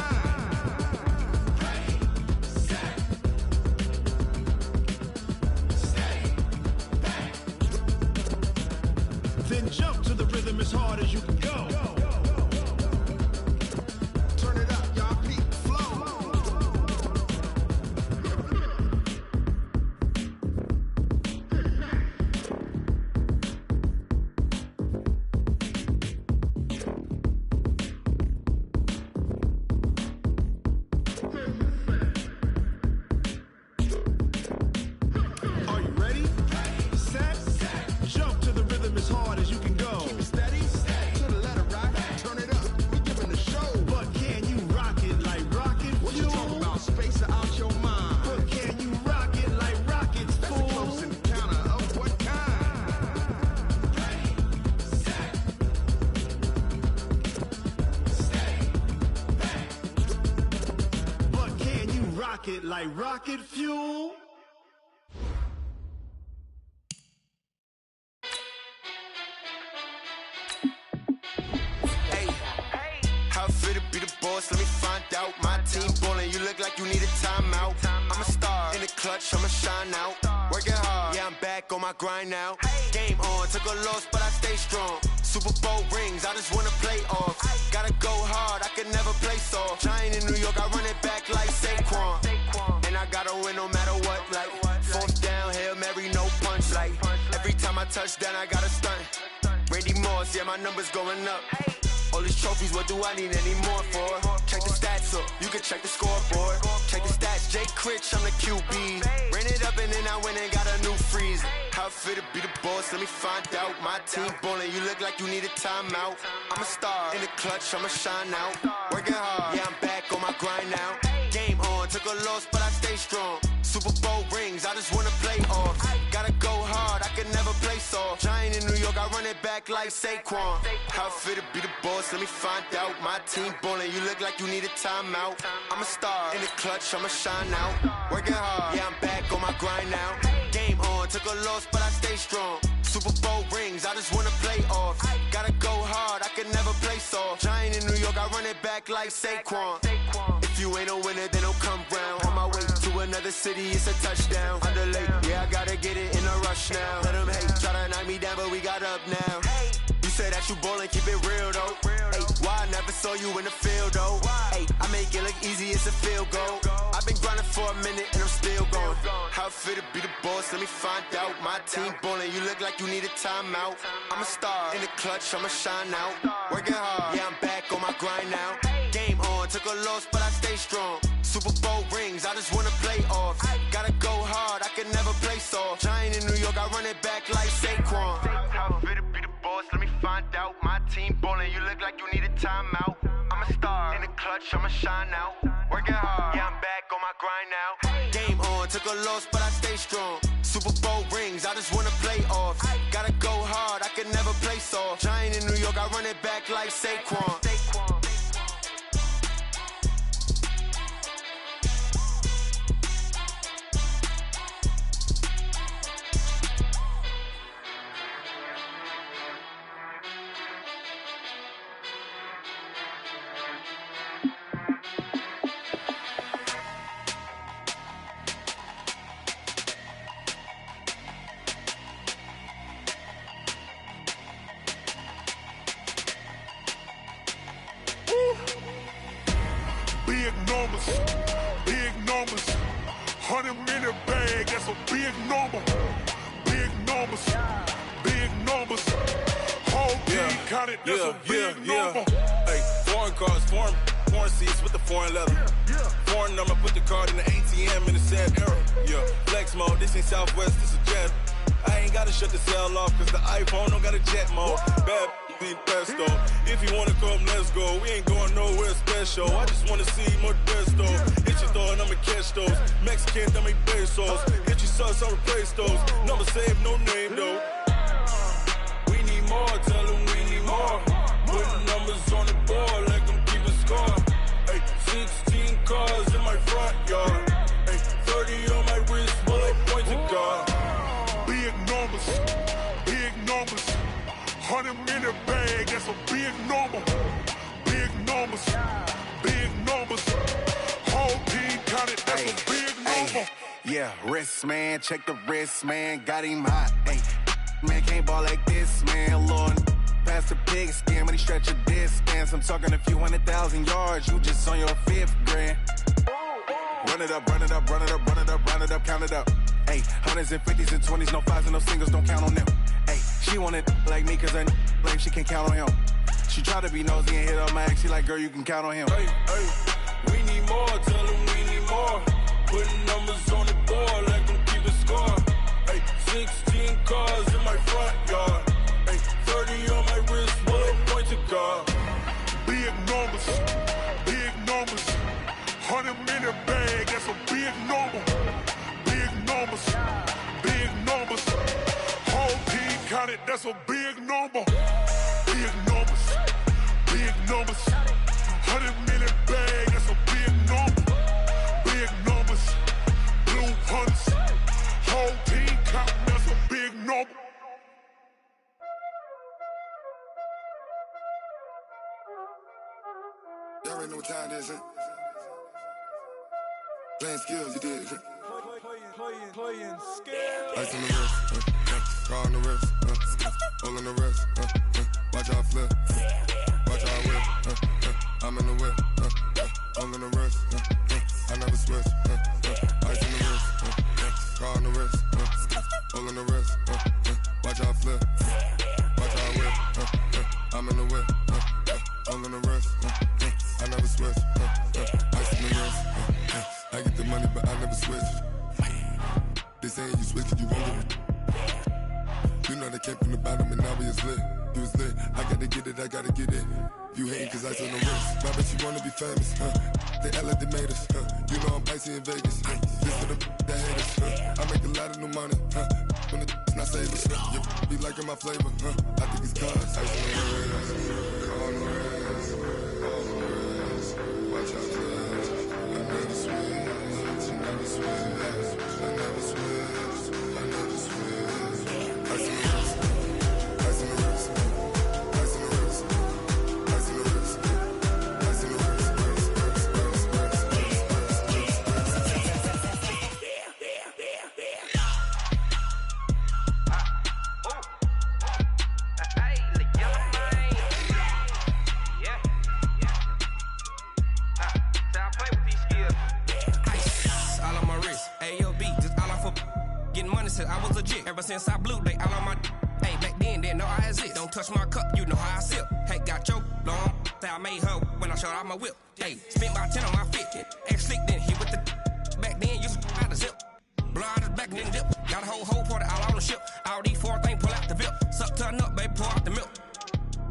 Then jump to the rhythm as hard as you can go. Turn it up, y'all keep the flow. Are you ready? Set, jump to the rhythm as hard as you can go. Keep it steady, to the letter right. Turn it up, we giving the show. But can you rock it like rocket fuel? What you talking about? Space out your mind. But can you rock it like rockets, fool? That's a close encounter of what kind? But can you rock it like rocket fuel? Hey, how fit to be the boss? Let me find out. My team ballin', you look like you need a timeout. I'm a star in the clutch, I'ma shine out. Working hard, yeah, I'm back on my grind now. Game on, took a loss, but I stay strong. Super Bowl rings, I just wanna play off. Gotta go hard, I can never play soft. Giant in New York, I run it back like Saquon. And I gotta win no matter what, like fourth down, Hail Mary, no punch. Like every time I touch down, I gotta stunt. Randy Moss, yeah, my numbers going up. All these trophies, what do I need any more for? Check the stats up, you can check the scoreboard. Check the stats, Jay Critch, I'm the QB. Ran it up and then I went and got a new freeze. How fit to be the boss, let me find out. My team ballin', you look like you need a timeout. I'm a star in the clutch, I'ma shine out. Working hard, yeah, I'm back on my grind now. Game on, took a loss, but I stay strong. Super Bowl rings, I just wanna play off. Gotta go hard, I can never play soft. Giant in New York, I run it back like Saquon. How fit to be the boss, let me find out. My team ballin', you look like you need a timeout. I'm a star in the clutch, I'ma shine out. Working hard, yeah, I'm back on my grind now. Game on, took a loss, but I stay strong. Super Bowl rings, I just wanna play off. Gotta go hard, I can never play soft. Giant in New York, I run it back like Saquon. If you ain't a winner, then don't come round. On my way to another city, it's a touchdown. Underlay, yeah, I gotta get it in a rush now. Let them hate, try to knock me down, but we got up now. You said that you ballin', keep it real though. Ay, why I never saw you in the field though? Ay, I make it look easy, it's a field goal. I've been grinding for a minute and I'm still going. How it feel to be the boss, let me find out. My team ballin', you look like you need a timeout. I'm a star, in the clutch, I'ma shine out. Working hard, yeah, I'm back on my grind now. Game on, took a loss, but I stay strong. Super Bowl rings, I just wanna play off. Gotta go hard, I can never play soft. Giant in New York, I run it back like Saquon. How it feel to be the boss, let me find out. My team ballin', you look like you need a timeout. I'm a star, in the clutch, I'ma shine out. Working hard, yeah, I'm back on my grind now. Game on, took a loss, but I stay strong. Super Bowl rings, I just wanna play off. Gotta go hard, I can never play soft. Giant in New York, I run it back like Saquon. Big numbers, 100-minute bag, that's a big number. Big numbers, whole team counted, that's a big number. Hey, foreign cars, foreign seats with the foreign leather. Foreign number, put the card in the ATM in the sad era. Yeah, flex mode, this ain't Southwest, this is jet. I ain't gotta shut the cell off, cause the iPhone don't got a jet mode. Bad need pesto. If you wanna come, let's go. We ain't going nowhere special. I just wanna see more desto. Hit your throw and I'ma catch those. Mexican, I make pesos. Hit your sauce, I'll replace those. Number save, no name though. We need more, tell them we need more. Putting numbers on the board, let them keep a score. Hey, 16 cars in my front yard. Hey, 30 on my wrist, bullet points of God. Big numbers, 100-minute bag, that's a big number. Big numbers, whole team counted, that's a big number. Yeah, wrist man, check the wrist man, got him hot. Ay, man can't ball like this, man. Lord, past the pig skin when he stretch a distance. I'm talking a few 100,000 yards, you just on your 5th grand. Run it up, count it up. Ay, 100s and 50s and 20s, no 5s and no singles, don't count on them. Ay, she want it like me cause her lame, she can't count on him. She try to be nosy and hit up my ex, she like, girl, you can count on him. Hey, we need more, tell them we need more. Putting numbers on the board, let them keep a score. Hey, 16 cars in my front yard. Hey, 30 on my wrist, bullet points of God. Big numbers, 100-minute bag, that's a big number. Big numbers, whole team counted, that's a big number. Big numbers, 100-minute bag, that's a big number. Big numbers, blue hunts, whole team counting, that's a big number. Y'all already know what time it is, huh? Playing skills, you did. Playing skills. Ice on the wrist, car on the wrist, hole on the wrist, watch how I flip, watch how I whip, I'm in the whip, hole on the wrist, I never switch, ice on the wrist, car on the wrist, hole on the wrist, watch how I flip, watch how I whip, I'm in the whip, hole on the wrist, I never switch, ice on the wrist, I get the money but I never switch. They saying you switch it, you won't get it. You know they came from the bottom and now we is lit. You was lit, I gotta get it, I gotta get it. You hating cause ice on the wrist. My bitch, you wanna be famous, They act like they made us, You know I'm icy in Vegas, This for the that hate us, I make a lot of new money, When the not save us, You be liking my flavor, I think it's cause ice on the wrist, on the wrist, on the wrist. Watch out for this, I never switch, I never switch. I never switch, I never switch. Ice in the wrist, ice in the wrist, ice in the wrist, ice in the wrist, ice in the wrist, money since I was legit. Ever since I blew, they all on my hey, back then, didn't know I exist. Don't touch my cup, you know how I sip. Hey, got your long, say I made her when I showed out my whip. Hey, spent about 10 on my fit. Ex-slick, then hit with the back then, used to out the zip. Blow out his back, then dip. Got a whole party all on the ship. All these 4 things, pull out the VIP. Suck, turn up, baby, pour out the milk.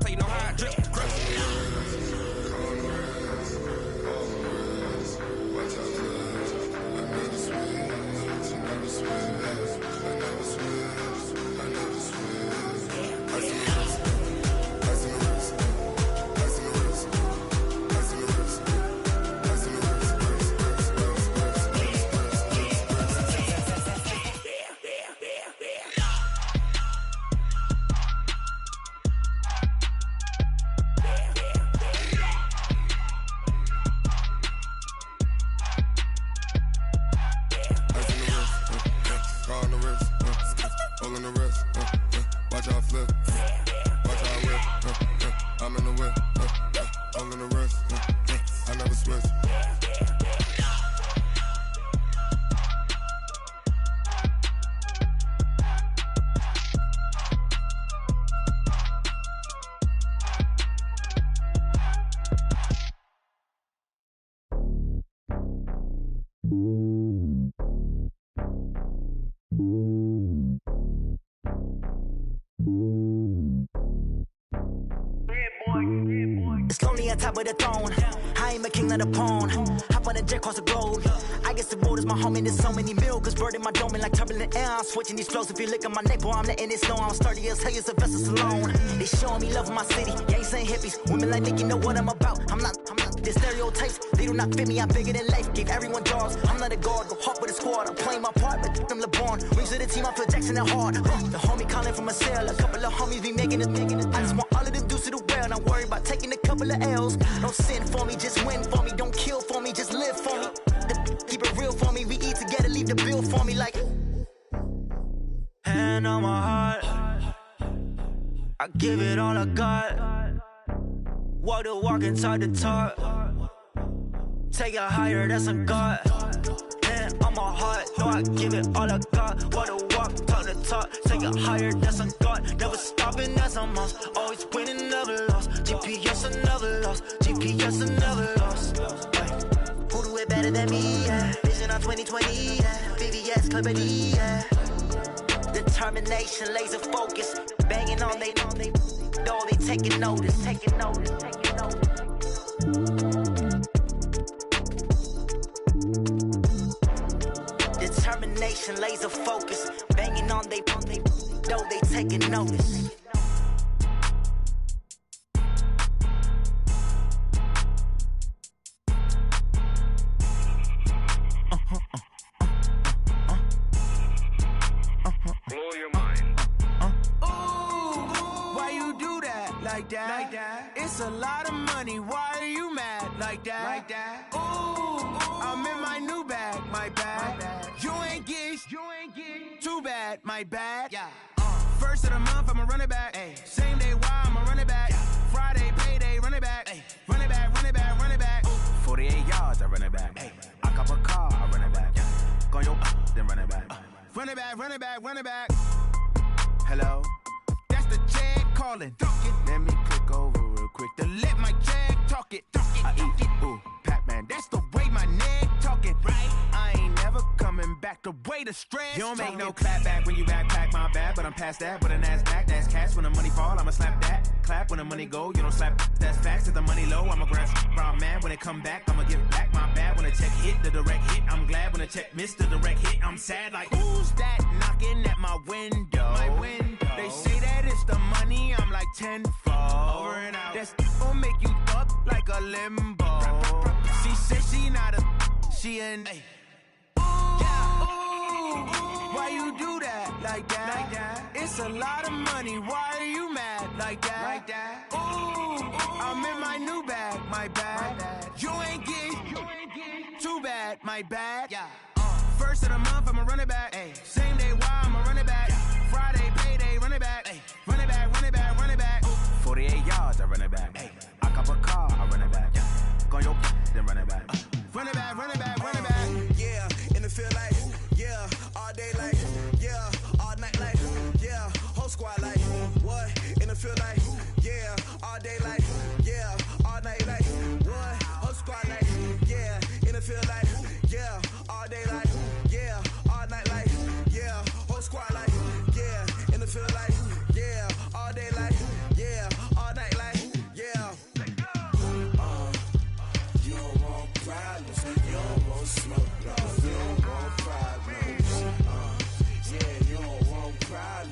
So you know how I drip. It's lonely on top of the throne. I ain't a king of the pawn. Hop on a jet across the globe. I guess the road is my home and there's so many milkers burning my dome like turbulent air. I'm switching these flows. If you look at my neck, boy, I'm letting it slow. I'm sturdy as hell as a vessel alone. They showing me love in my city. Yeah, ain't saying hippies. Women like Nick, you know what I'm about. I'm not. The stereotypes, they do not fit me. I'm bigger than life. Gave everyone jaws. I'm not a guard. Go hard with a squad. I'm playing my part, but I'm LeBron. Rings of the team, I feel Jackson and hard. The homie calling from a cell. A couple of homies be making it. I just want all of them dudes to the well. Not worry about taking a couple of L's. Don't sin for me, just win for me. Don't kill for me, just live for me. Keep it real for me. We eat together, leave the bill for me like. Hand on my heart, I give it all I got. Walk the walk and talk the talk. Take it higher, that's a God. Hand on my heart, no, I give it all I got. Walk the walk, talk the talk. Take it higher, that's a God. Never stopping, that's a must. Always winning, never lost. GPS, I never lost. GPS, I never lost. Who do it better than me? Yeah. Vision on 2020. Yeah. VVS, Clippity. Yeah. Determination, laser focus. Banging on they door, they taking notice. Taking notice. Taking notice. Determination, laser focus. Banging on they door, they taking notice. Blow your mind. Why you do that? Like that? It's a lot of money. Why are you mad? Like that? I'm in my new bag. My bag. You ain't get. Too bad. My bad. Yeah. First of the month, I'ma run it back. Ay. Same day, why I'ma run it back. Friday, payday, run it back. Ay. Run it back, run it back, run it back. 48 yards, I run it back. Ay. I cop a car, I run it back. Go your then run it back. Run it back, run it back, run it back. Hello? That's the jag calling. Let me click over real quick to let my jag talk it. I eat, ooh, Pac-Man. That's the way my neck talking. Right? I ain't never coming back the way the stress. You don't make no clap back when you backpack my bad, but I'm past that. With a NASDAQ, that's cash. When the money fall, I'ma slap that. Clap when the money go, you don't slap. That's facts. If the money low, I'ma grab brown man. When it come back, I'ma give back my bad. When the check hit, the direct hit. I'm glad when the check missed the direct hit. I'm sad like, who's that knocking at my window? My window. They say that it's the money, I'm like tenfold. Over and out. That's gon' make you up like a limbo. She said she not a, she an. Ay. Why you do that? Like that? It's a lot of money. Why are you mad? Like that? I'm in my new bag. My bad. You ain't get. Too bad. My bad. Yeah. First of the month, I'ma run it back. Ay. Same day, why I'ma run it back. Friday, payday, run it back. Ay. Run it back, run it back, run it back. 48 yards, I run it back. Ay. I cop a car, I run it back. Go your then run it back. Run it back, run it back, run it back. Yeah, in the field like, yeah, all day like, yeah.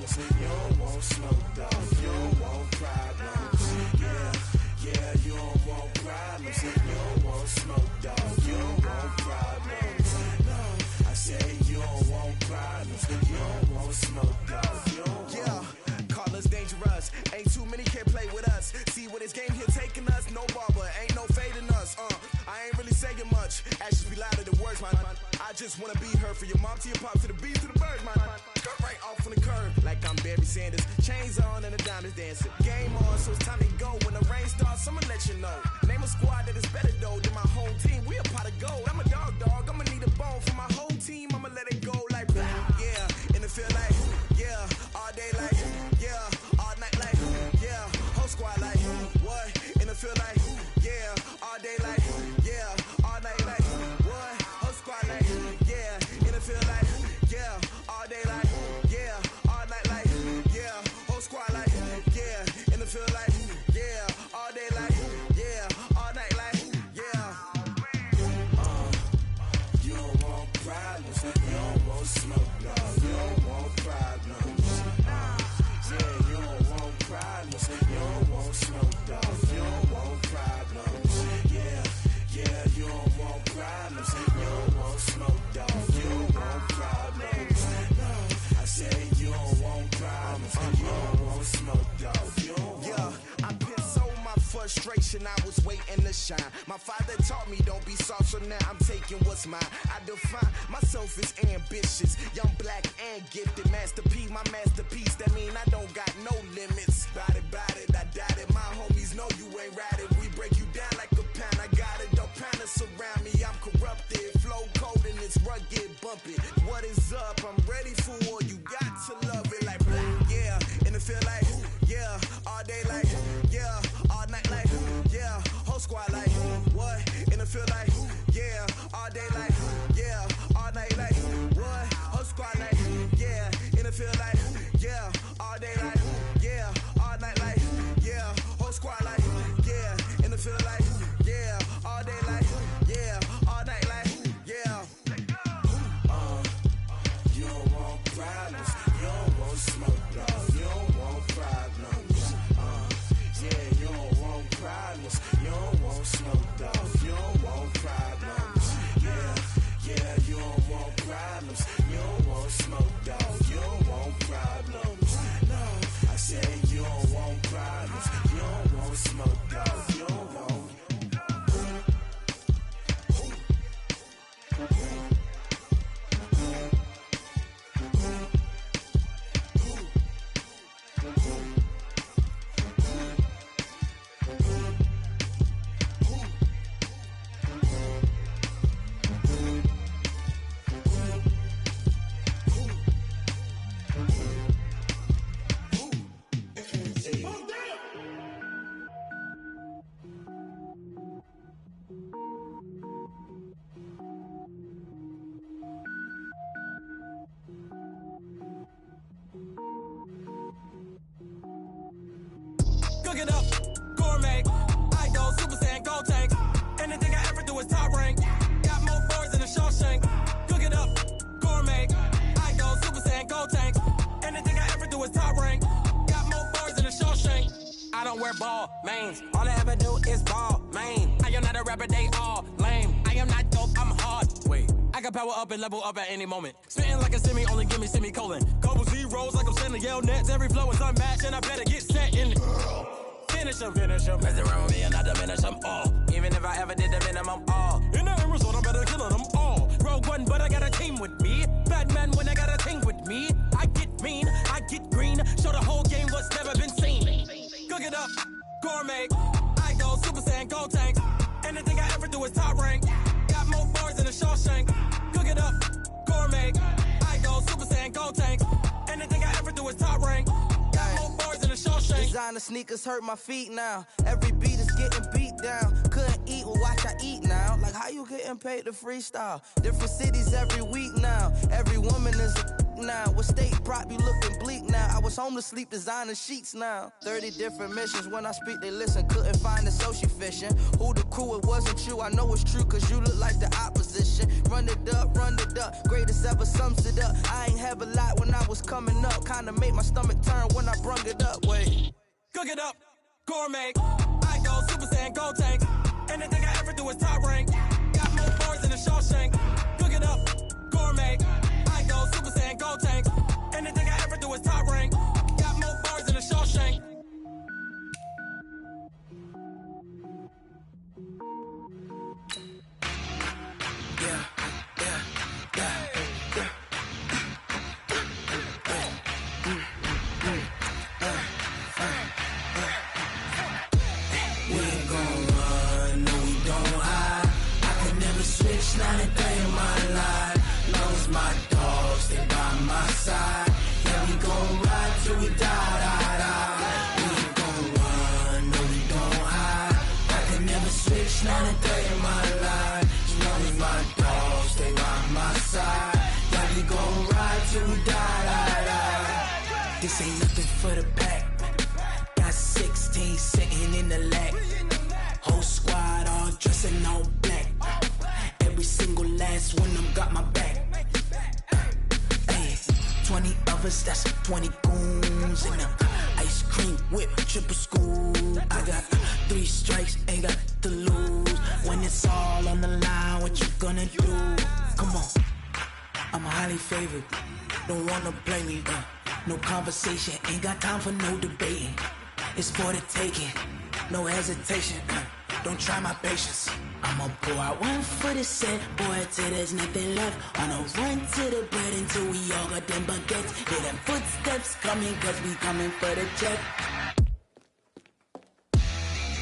problems. You don't want smoke, dog. You don't want problems. Yeah, you don't want problems. You don't want smoke, dog. You don't want problems. No, I say you don't want problems. You don't want smoke, dog. You don't want. Call us dangerous. Ain't too many can play with us. See what this game here taking us. No barber, ain't no fading us. I ain't really saying much. Actions be louder than words, man. I just wanna be heard for your mom to your pop to the beat to the birds, man. Cut right off on the curb like I'm Barry Sanders. Chains on and the diamonds dancing. Game on, so it's time to go. When the rain starts, I'ma let you know. Name a squad that is better though than my home team. We a pot of gold. I'm a dog. I'ma need a bone for my whole team. I'ma let it go like yeah. And it feel like yeah. All day like yeah. All night like yeah. Whole squad like what? And it feel like yeah. All day like yeah. All night like what? Whole squad like yeah. And it feel like yeah. All day like yeah. All night like yeah. Whole squad like yeah. And it feel like yeah. All day like yeah. All night like yeah. You don't want problems. You don't want smoke, dog. You don't want problems. Yeah, you don't want problems. You don't want smoke, dog. You don't want problems. Yeah, you don't want problems. You don't want smoke, dog. You don't want problems. No, I say you don't want problems. You don't want smoke, dog. You don't want. I've been so my frustration, I was waiting to shine. My father taught me don't be soft, so now I'm taking what's mine. I define myself as ambitious, young, black, and gifted. Master P, my masterpiece. That mean I don't got no limits. Bout it, I doubt it. My homies know you ain't ratted. We break you down like a pound. I got it, don't pound to surround me. I'm corrupted, flow cold and it's rugged, bumpy. What is up? I'm ready for war. You got to love it like yeah. And it feel like yeah. All day like yeah. All night like yeah. Whole squad like what? And it feel like yeah. All day like yeah. All night like what? Whole squad like yeah. And it feel like yeah. All day like yeah. All night like yeah. Whole squad like yeah. And it feel like yeah. All day like yeah. All night like yeah. You don't want problems. You don't want smoke, dog. You don't want problems. Yeah, you don't want problems. You don't want smoke, dog. You don't want problems. Yeah, you don't want problems. You don't want smoke, dog. You don't want problems. No, I say you don't want problems. You don't want smoke, dog. You don't want. Cook it up, gourmet. I go Super Saiyan, gold tank. Anything I ever do is top rank. Got more birds than a Shawshank. Cook it up, gourmet. I go Super Saiyan, gold tank. Anything I ever do is top rank. Got more birds than a Shawshank. I don't wear ball mains. All I ever do is ball main. I am not a rapper, they all lame. I am not dope, I'm hard. Wait, I can power up and level up at any moment. Spitting like a semi, only give me semicolon. Couple zeros like I'm sending yell nets. Every flow is unmatched and I better get set in. Finish them. Mess around with me and I diminish them all. Even if I ever did the minimum all. In the end result, I better kill them all. Rogue One, but I got a team with me. Batman when I got a team with me. I get mean, I get green. Show the whole game what's never been seen. Cook it up, gourmet. I go Super Saiyan, gold tank. Anything I ever do is top rank. Got more bars than a Shawshank. Cook it up, gourmet. I go Super Saiyan, gold tank. Anything I ever do is top rank. Got more bars than a Shawshank. Designer sneakers hurt my feet now. Every beat is getting beat down. Couldn't eat, well watch I eat now. Like how you getting paid to freestyle? Different cities every week now. Every woman is a now. What state prop you looking bleak now? I was home to sleep designer sheets now. 30 different missions. When I speak they listen. Couldn't find it so she fishing. Who the crew, it wasn't you. I know it's true cause you look like the opposition. run it up. Greatest ever sums it up. I ain't have a lot when I was coming up. Kinda made my stomach turn when I brung it up. Wait. Cook it up, gourmet. I go Super Saiyan, gold tank. Anything I ever do is top rank. Got more bars than a Shawshank. Cook it up, gourmet. I go Super Saiyan, gold tank. Anything I ever do is top rank. Got more bars than a Shawshank. Not a day in my life. Long as my dogs, they by my side. Yeah, we gon' ride till we die, die, die. We ain't gon' run, no, we gon' hide. I can never switch, not a day in my life. As long as my dogs, they by my side. Yeah, we gon' ride till we die, die, die. This ain't nothing for the pack. Got 16 sitting in the lap. Whole squad all dressing all black. Every single last one of them got my back. Hey, 20 of us, that's 20 goons in the ice cream whip, triple scoop. I got 3 strikes, ain't got to lose. When it's all on the line, what you gonna do? Come on, I'm highly favored. Don't wanna play me, no conversation, ain't got time for no debating. It's for the taking, no hesitation. Don't try my patience. I'ma pour out one for the set, boy, till there's nothing left. On a run to the bread until we all got them baguettes. Hear them footsteps coming, cause we coming for the check.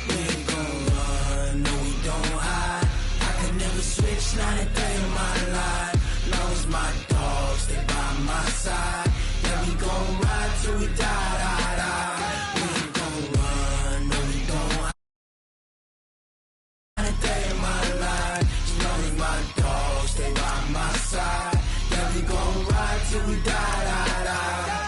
We ain't gon' run, no, we don't hide. I can never switch, not a day in my life. Long as my dogs, they by my side. Yeah, we gon' ride till we die, die, die. We ain't gon' run, no, we don't hide. A day in my life, as long as my dogs stay by my side. Yeah, we gon' ride till we die, die, die.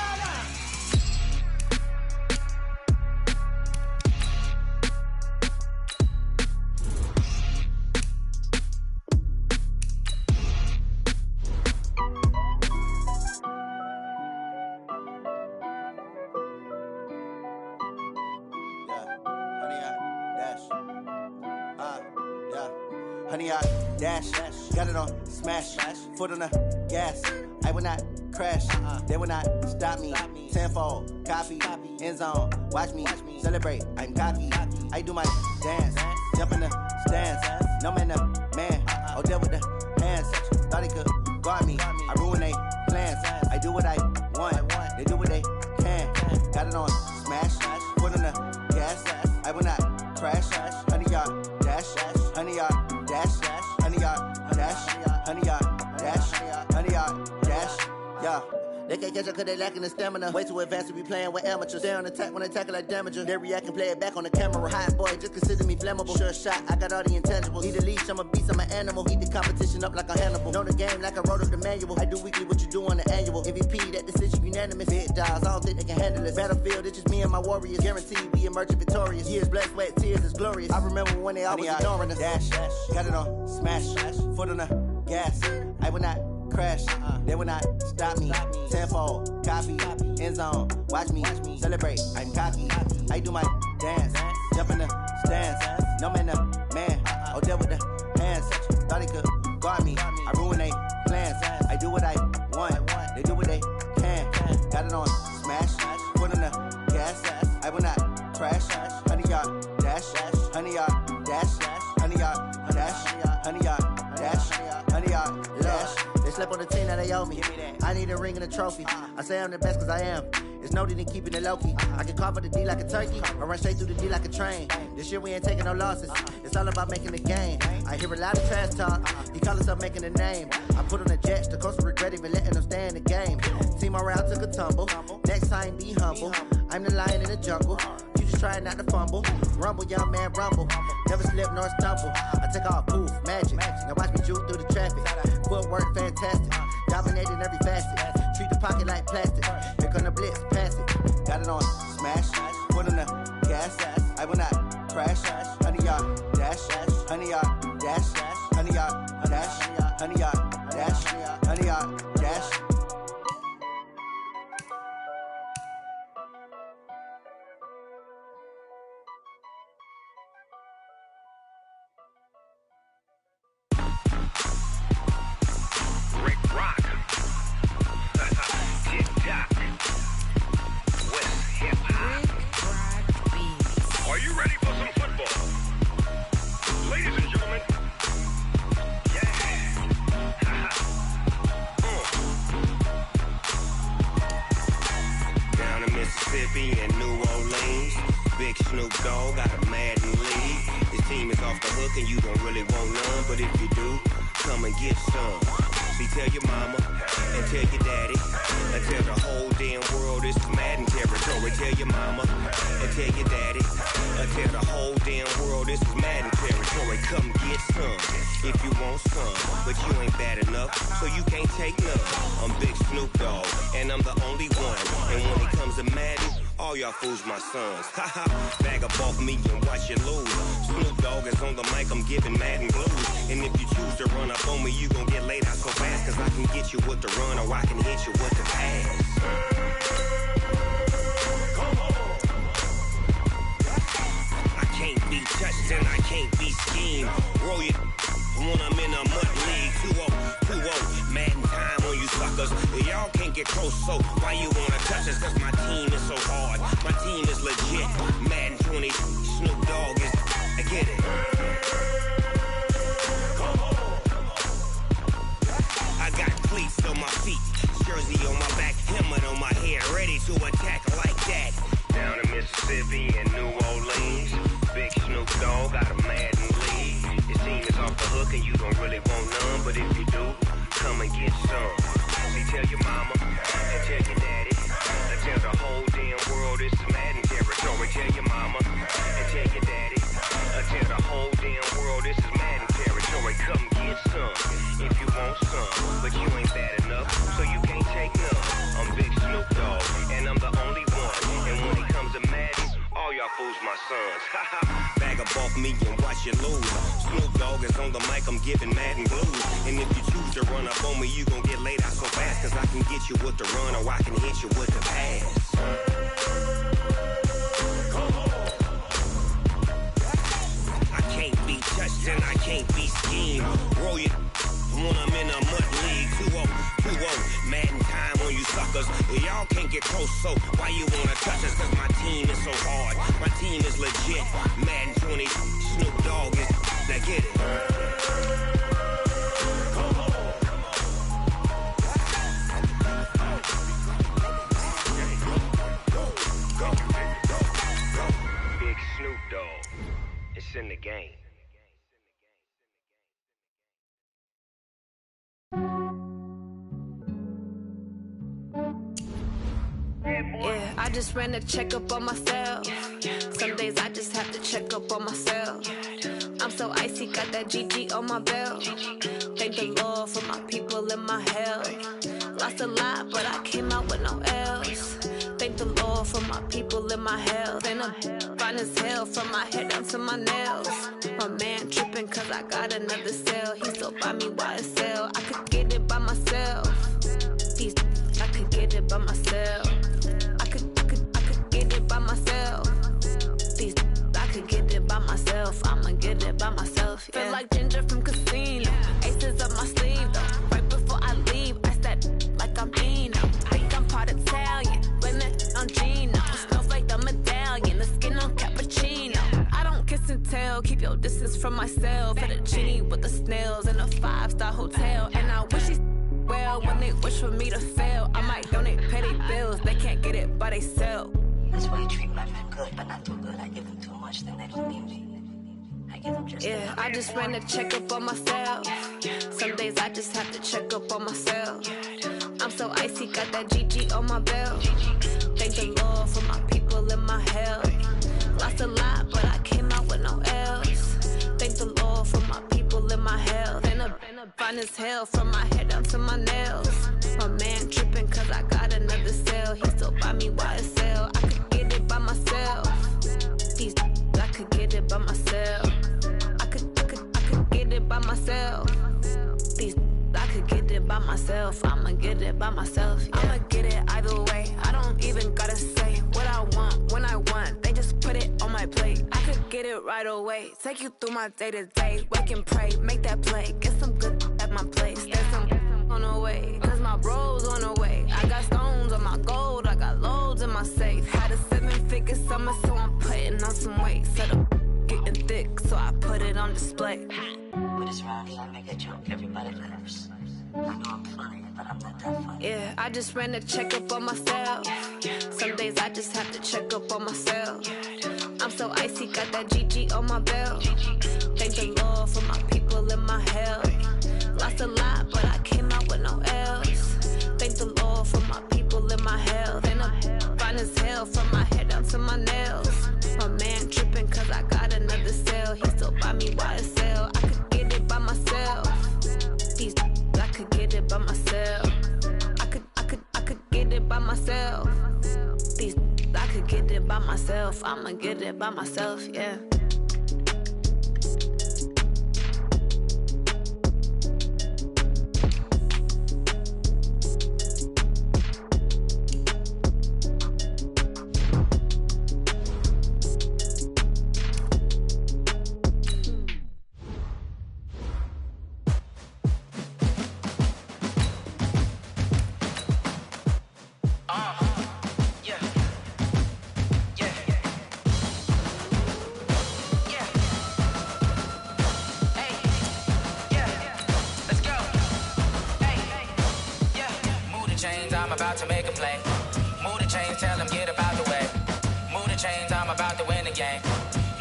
Honey, I dash, got it on smash, foot on the gas. I will not crash, they will not stop me. Tenfold, copy, end zone, watch me celebrate. I'm cocky, I do my dance, jump in the stands. No man, the man, oh, deal with the hands. Thought he could guard me, I ruin they plans. I do what I want, they do what they can. Got it on smash, foot on the gas. I will not crash, honey, y'all dash, honey, y'all dash, honey, y'all dash, honey, y'all dash, honey, y'all dash, yeah. They can't catch up cause they lacking the stamina. Way too advanced to be playing with amateurs. Stay on attack when they tackle like damager. They react and play it back on the camera. Hot boy, just consider me flammable. Sure shot, I got all the intangibles. Need a leash, I'm a beast, I'm an animal. Heat the competition up like a Hannibal. Know the game like I wrote up the manual. I do weekly what you do on the annual. MVP, that decision unanimous. Big dials, I don't think they can handle it. Battlefield, it's just me and my warriors. Guaranteed we emerging victorious. Years, blood, sweat, tears, it's glorious. I remember when they always ignoring us. Dash, got it on smash, foot on the gas. I will not crash, they will not stop me. Tenfold, copy, end zone, watch me celebrate. I'm cocky, I do my dance, jump in the stands. No man, the man, oh, deal with the hands. Thought he could guard me, I ruin they plans. I do what I want, they do what they can. Got it on smash, foot on the gas. I will not crash, honey, y'all dash, honey, y'all dash, honey, y'all dash, honey, y'all dash, honey, y'all dash. They slept on the team, now they owe me. I need a ring and a trophy. I say I'm the best cause I am. It's no need in keeping it low-key. I can carve up the D like a turkey, or run straight through the D like a train. This year we ain't taking no losses. It's all about making the game. I hear a lot of trash talk. He call us up making a name. I put on the jets, the coach will regret even letting them stay in the game. Team morale took a tumble. Next time be humble. I'm the lion in the jungle. You just trying not to fumble. Rumble, young man, rumble. Never slip nor stumble. I take off, poof, magic. Now watch me juke through the traffic. Footwork fantastic. Dominating every facet. Treat the pocket like plastic. Here come the blitz, pass it. Got it on smash, foot on the gas. I will not crash. Honey, y'all dash, honey, y'all dash, honey, y'all dash, honey, y'all Mississippi and New Orleans. Big Snoop Dogg got a Madden league. His team is off the hook and you don't really want none, but if you do, come and get some. See, tell your mama and tell your daddy and tell the whole damn world this is Madden territory. Tell your mama and tell your daddy and tell the whole damn world this is Madden territory. Come get some if you want some, but you ain't bad enough, so you can't take none. I'm Big Snoop Dogg and I'm the only one. And when it comes to Madden, all y'all fools my sons. Haha, bag up off me and watch you lose. Snoop Dogg is on the mic, I'm giving Madden blues. And if you choose to run up on me, you gon' get laid out so fast. Cause I can get you with the run or I can hit you with the pass. I can't be touched and I can't be schemed. Roll it when I'm in a mud league. 2-0, 2-0, Madden time on you suckers. Y'all can't get close, so why you wanna touch us? Cause my team is so hard, my team is legit. Madden 20, Snoop Dogg is, I get it. I got cleats on my feet, jersey on my back, helmet on my head, ready to attack like that. Down in Mississippi and New Orleans, Big Snoop Dogg got a Madden league. His team is off the hook and you don't really want none, but if you do, come and get some. See, tell your mama and tell your daddy and tell the whole damn world this is Madden territory. Tell your mama and tell your daddy and tell the whole damn world this is Madden territory. Come get some if you want some, but you ain't bad enough, so you can't take none. I'm Big Snoop Dogg and I'm the only one. And when it comes to Madden, all y'all fools my sons. Bag up off me and watch you lose. Snoop Dogg is on the mic, I'm giving Madden blues. And if you choose to run up on me, you gon' get laid out so fast. Cause I can get you with the run or I can hit you with the pass. I can't be touched and I can't be schemed. Roll it when I'm in a mud league. 2-0, 2-0, Madden time on you suckers. Y'all can't get close, so why you wanna touch us? Cause my team is so hard, my team is legit. Madden 20, Snoop Dogg is, now get it. Big Snoop Dogg, it's in the game. Yeah, I just ran a checkup on myself. Some days I just have to check up on myself. I'm so icy, got that GG on my belt. Thank the Lord for my people and my health. Lost a lot, but I came out with no L's. Thank the Lord for my people and my health. And I'm fine as hell from my head down to my nails. My man tripping cause I got another cell. He still buy me YSL. I could get it by myself. These I could get it by myself. I could get it by myself. These I could get it by myself. I'ma get it by myself. Yeah. Feel like Ginger from Casino. Aces up my sleeve though. Right before I leave, I said like I'm Dino. Think I'm part Italian. Blame it on Gino. Snowflake the medallion. The skin on cappuccino. I don't kiss and tell. Keep your distance from myself. For the genie with the snails in a 5-star hotel. And I wish he's well when they wish for me to fail. I might donate petty bills. They can't get it by they sell. That's why you treat my men good, but not too good. I give them too much, then they don't need me. I give them just yeah, I just ran a checkup on myself. Some days I just have to check up on myself. I'm so icy, got that GG on my belt. Thank the Lord for my people and my health. Lost a lot, but I came out with no L's. Thank the Lord for my people and my health. And I'm fine as hell from my head down to my nails. My man tripping cause I got another cell. He still buy me YSL. I could get it by myself. These I could get it by myself. I could get it by myself. These I could get it by myself. I'ma get it by myself. Yeah. I'ma get it either way. I don't even gotta say what I want when I want. They just put it on my plate. I could get it right away. Take you through my day to day. Wake and pray, make that play. Get some good at my place. There's some on the way. Cause my bros on the way. I got stones on my gold. I got loads in my safe. Had a 7-figure summer, so I'm putting on some weight. Set up getting thick, so I put it on display. With this round here, I make a joke. Everybody laughs. I know I'm funny, but I'm not that funny. Yeah, I just ran a checkup on myself. Some days days I just have to check up on myself. I'm so icy, got that GG on my belt. Thank the Lord for my people in my health. Lost a lot, but I came out with no else. Thank the Lord for my people in my health. And I'm fine as hell from my head down to my nails. My man tripping cause I got another cell. He still buy me YSL. I could get it by myself. These I could get it by myself. I could get it by myself. These I could get it by myself. I'ma get it by myself, yeah. About to make a play. Move the chains, tell them get about the way. Move the chains, I'm about to win the game.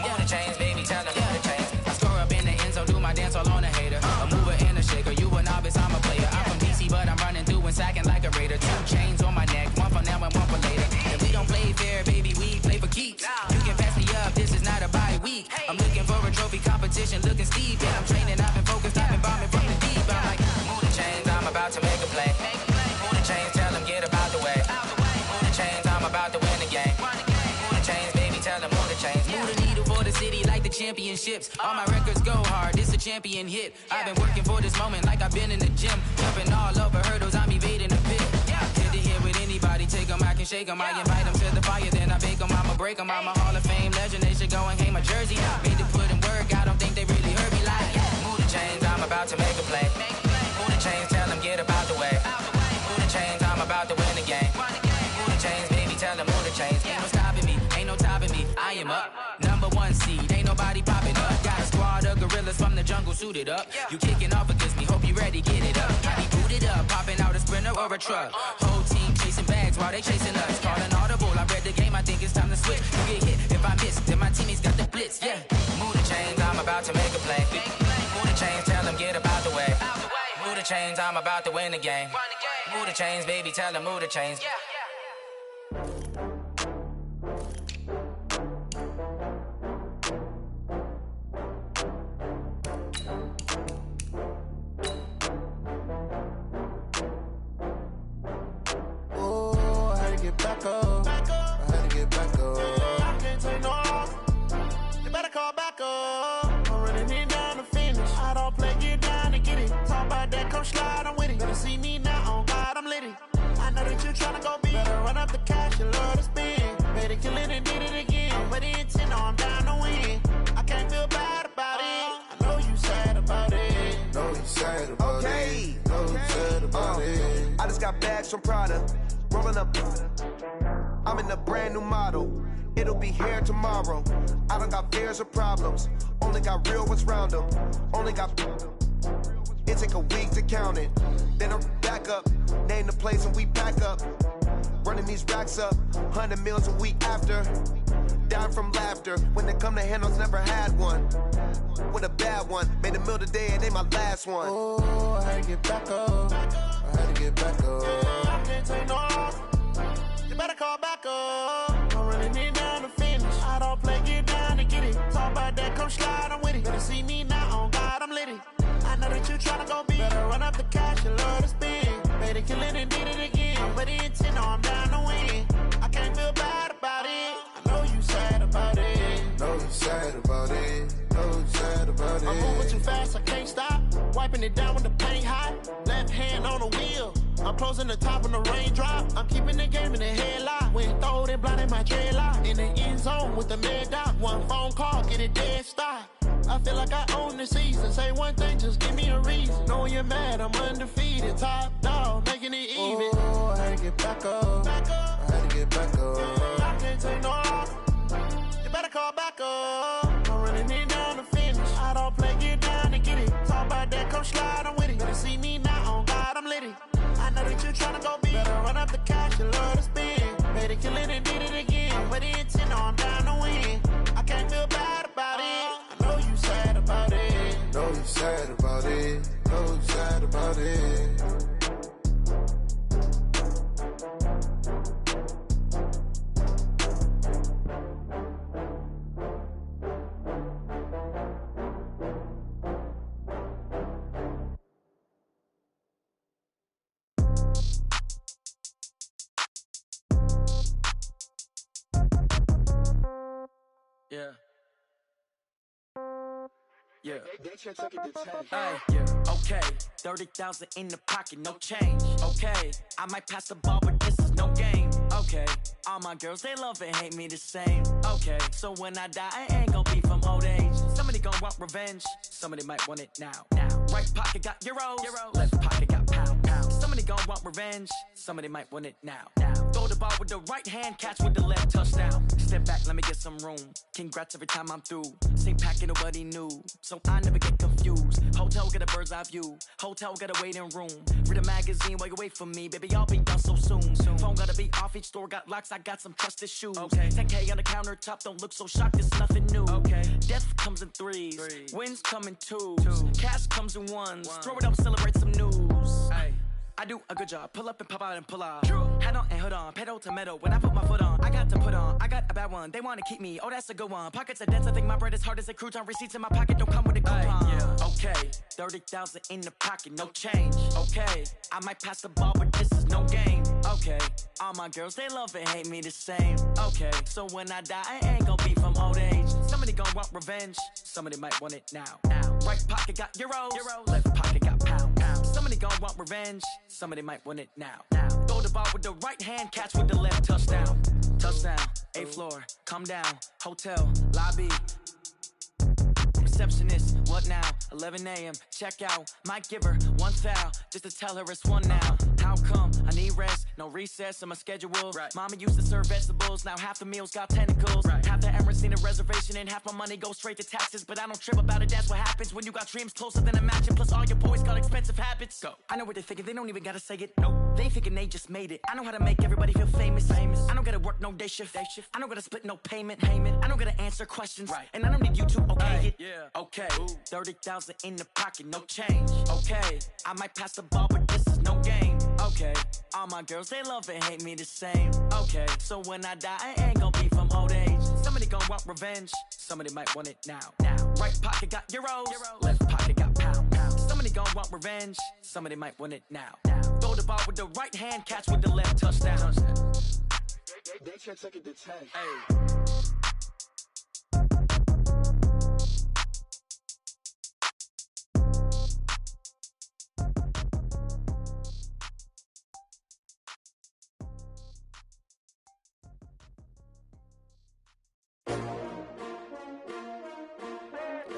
Move the chains, baby, tell them move the chains. I score up in the end zone, do my dance all on a hater. A mover and a shaker, you a novice, I'm a player. I'm from DC, but I'm running through and sacking like a raider. 2 chains on my neck, one for now and one for later. If we don't play fair, baby, we play for keeps. You can pass me up, this is not a bye week. I'm looking for a trophy competition, looking steep. And I'm training, I've been focused, I've been bombing from the deep. I'm like, move the chains, I'm about to make a play. Move the chains, tell them get about the way. Move the chains, I'm about to win the game. Move the chains, baby, tell them move the chains. Move the needle for the city like the championships. All my records go hard, this a champion hit. I've been working for this moment like I've been in the gym. Jumping all over hurdles, I'm evading the pit. Hit to hit with anybody, take them, I can shake them. I invite them to the fire, then I bake them, I'ma break them. I'm a Hall of Fame legend, they should go and hang my jersey. Made to put in work, I don't think they really heard me like. Move the chains, I'm about to make a play. Move the chains, tell them get about the way. Move the chains, I'm about to win the game. Move the chains, baby, tell them move the chains. Ain't no stopping me, ain't no topping me. I am up, #1 seed, ain't nobody popping up. Got a squad of gorillas from the jungle suited up. You kicking off against me, hope you ready, get it up. I be booted up, popping out a sprinter or a truck. Whole team chasing bags while they chasing us. Calling audible, I read the game, I think it's time to switch. You get hit if I miss, then my teammates got the blitz, yeah. Move the chains, I'm about to make a play. Move the chains, tell them get about the way. Move the chains, I'm about to win the game. Move the chains, baby, tell them move the chains. Oh, I had to get back up. I had to get back up. I can't take no loss. You better call back up. I'm running it down to finish. I don't play, get down to get it. Talk about that, come slide, I'm with it. Better see me now, on God, I'm litty. I know that you tryna go big. Better run up the cash, you love to spend. Better kill it and did it again. But the intent, no, I'm down to win. I can't feel bad about it. I know you sad about it. Know you sad about it. Know you sad about it. I just got bags from Prada. Rolling up. I'm in a brand new model. It'll be here tomorrow. I don't got fears or problems. Only got real ones round them. Only got. It take a week to count it. Then I'm back up. Name the place and we pack up. Running these racks up. 100 meals a week after. Down from laughter. When they come to handles, never had one. With a bad one. Made a meal today and they my last one. Oh, I had to get back up. I had to get back up. I can't take no loss. You better call back up. I'm running it down to finish. I don't play, get down to get it. Talk about that, come slide, I'm with it. Better see me now, on God, I'm litty. I know that you tryna go big. Better run up the cash, you love to spend. Better kill it and did it again. But the intent, no, I'm down to win. I can't feel bad about it. I know you sad about it. Know you sad about it. Know you sad about it. I'm moving too fast, I can't stop. Wiping it down with the paint hot. Left hand on the wheel. I'm closing the top when the raindrop. I'm keeping the game in the headlock. When throwed and blinded my dreadlock. In the end zone with the mad dot. One phone call, get it dead stop. I feel like I own the season. Say one thing, just give me a reason. Knowing you're mad, I'm undefeated. Top dog, making it even. Oh, I had to get back up. I had to get back up. I can't take no loss. You better call back up. I'm running it down to finish. I don't play, get down to get it. Talk about that, come slide, I'm with it. Better see me now, on God, I'm litty. I know that you tryna go big. Better run up the cash, you love to spend. Better kill it and did But it's in, I'm down to win. I can't feel bad about it. I know you sad about it. Know you sad about it. Know you sad about it. Yeah. Yeah. Hey, yeah. Okay. 30,000 in the pocket, no change. Okay. I might pass the ball, but this is no game. Okay. All my girls, they love and hate me the same. Okay. So when I die, I ain't gon' be from old age. Somebody gon' want revenge. Somebody might want it now. Right pocket got euros. Left pocket got pound. Somebody gon' want revenge. Somebody might want it now. Throw the ball with the right hand, catch with the left, touchdown. Step back, let me get some room. Congrats every time I'm through. Same packet, nobody knew. So I never get confused. Hotel got a bird's eye view. Hotel got a waiting room. Read a magazine while you wait for me. Baby, I'll be done so soon. Phone gotta be off, each store got locks. I got some trusted shoes. 10K on the countertop, don't look so shocked, it's nothing new. Death comes in threes. Wins come in twos. Cash comes in ones. Throw it up, celebrate some news. I do a good job. Pull up and pop out and pull out. Head on and hood on. Pedal to metal. When I put my foot on, I got to put on. I got a bad one. They want to keep me. Oh, that's a good one. Pockets are dense. I think my bread is hard as a crouton. Receipts in my pocket don't come with a coupon. Okay. 30,000 in the pocket. No change. Okay. I might pass the ball, but this is no game. Okay. All my girls, they love and hate me the same. Okay. So when I die, I ain't gon' be from old age. Somebody gon' want revenge. Somebody might want it now. Right pocket got euros. Left pocket got pound. Somebody gon' want revenge. Somebody might want it now. Throw the ball with the right hand, catch with the left, touchdown. Touchdown, 8th floor, come down. Hotel, lobby. Receptionist, what now? 11 a.m., check out. Might give her one foul, just to tell her it's one now. How come? I need rest, no recess in my schedule. Mama used to serve vegetables, now half the meals got tentacles. Half the Emirates need a reservation and half my money goes straight to taxes. But I don't trip about it, that's what happens when you got dreams closer than a matching. Plus all your boys got expensive habits. Go. I know what they're thinking, they don't even gotta say it. Nope. They thinking they just made it. I know how to make everybody feel famous. I don't gotta work no day shift. I don't gotta split no payment. I don't gotta answer questions. And I don't need you to okay it. Okay, 30,000 in the pocket, no change. Okay, I might pass the ball, but this is no game. Okay, all my girls, they love and hate me the same. Okay, so when I die, I ain't gon' be from old age. Somebody gon' want revenge. Somebody might want it now. Right pocket got euros. Left pocket got pound. Somebody gon' want revenge. Somebody might want it now. Throw the ball with the right hand, catch with the left, touchdown. They can't take it to 10.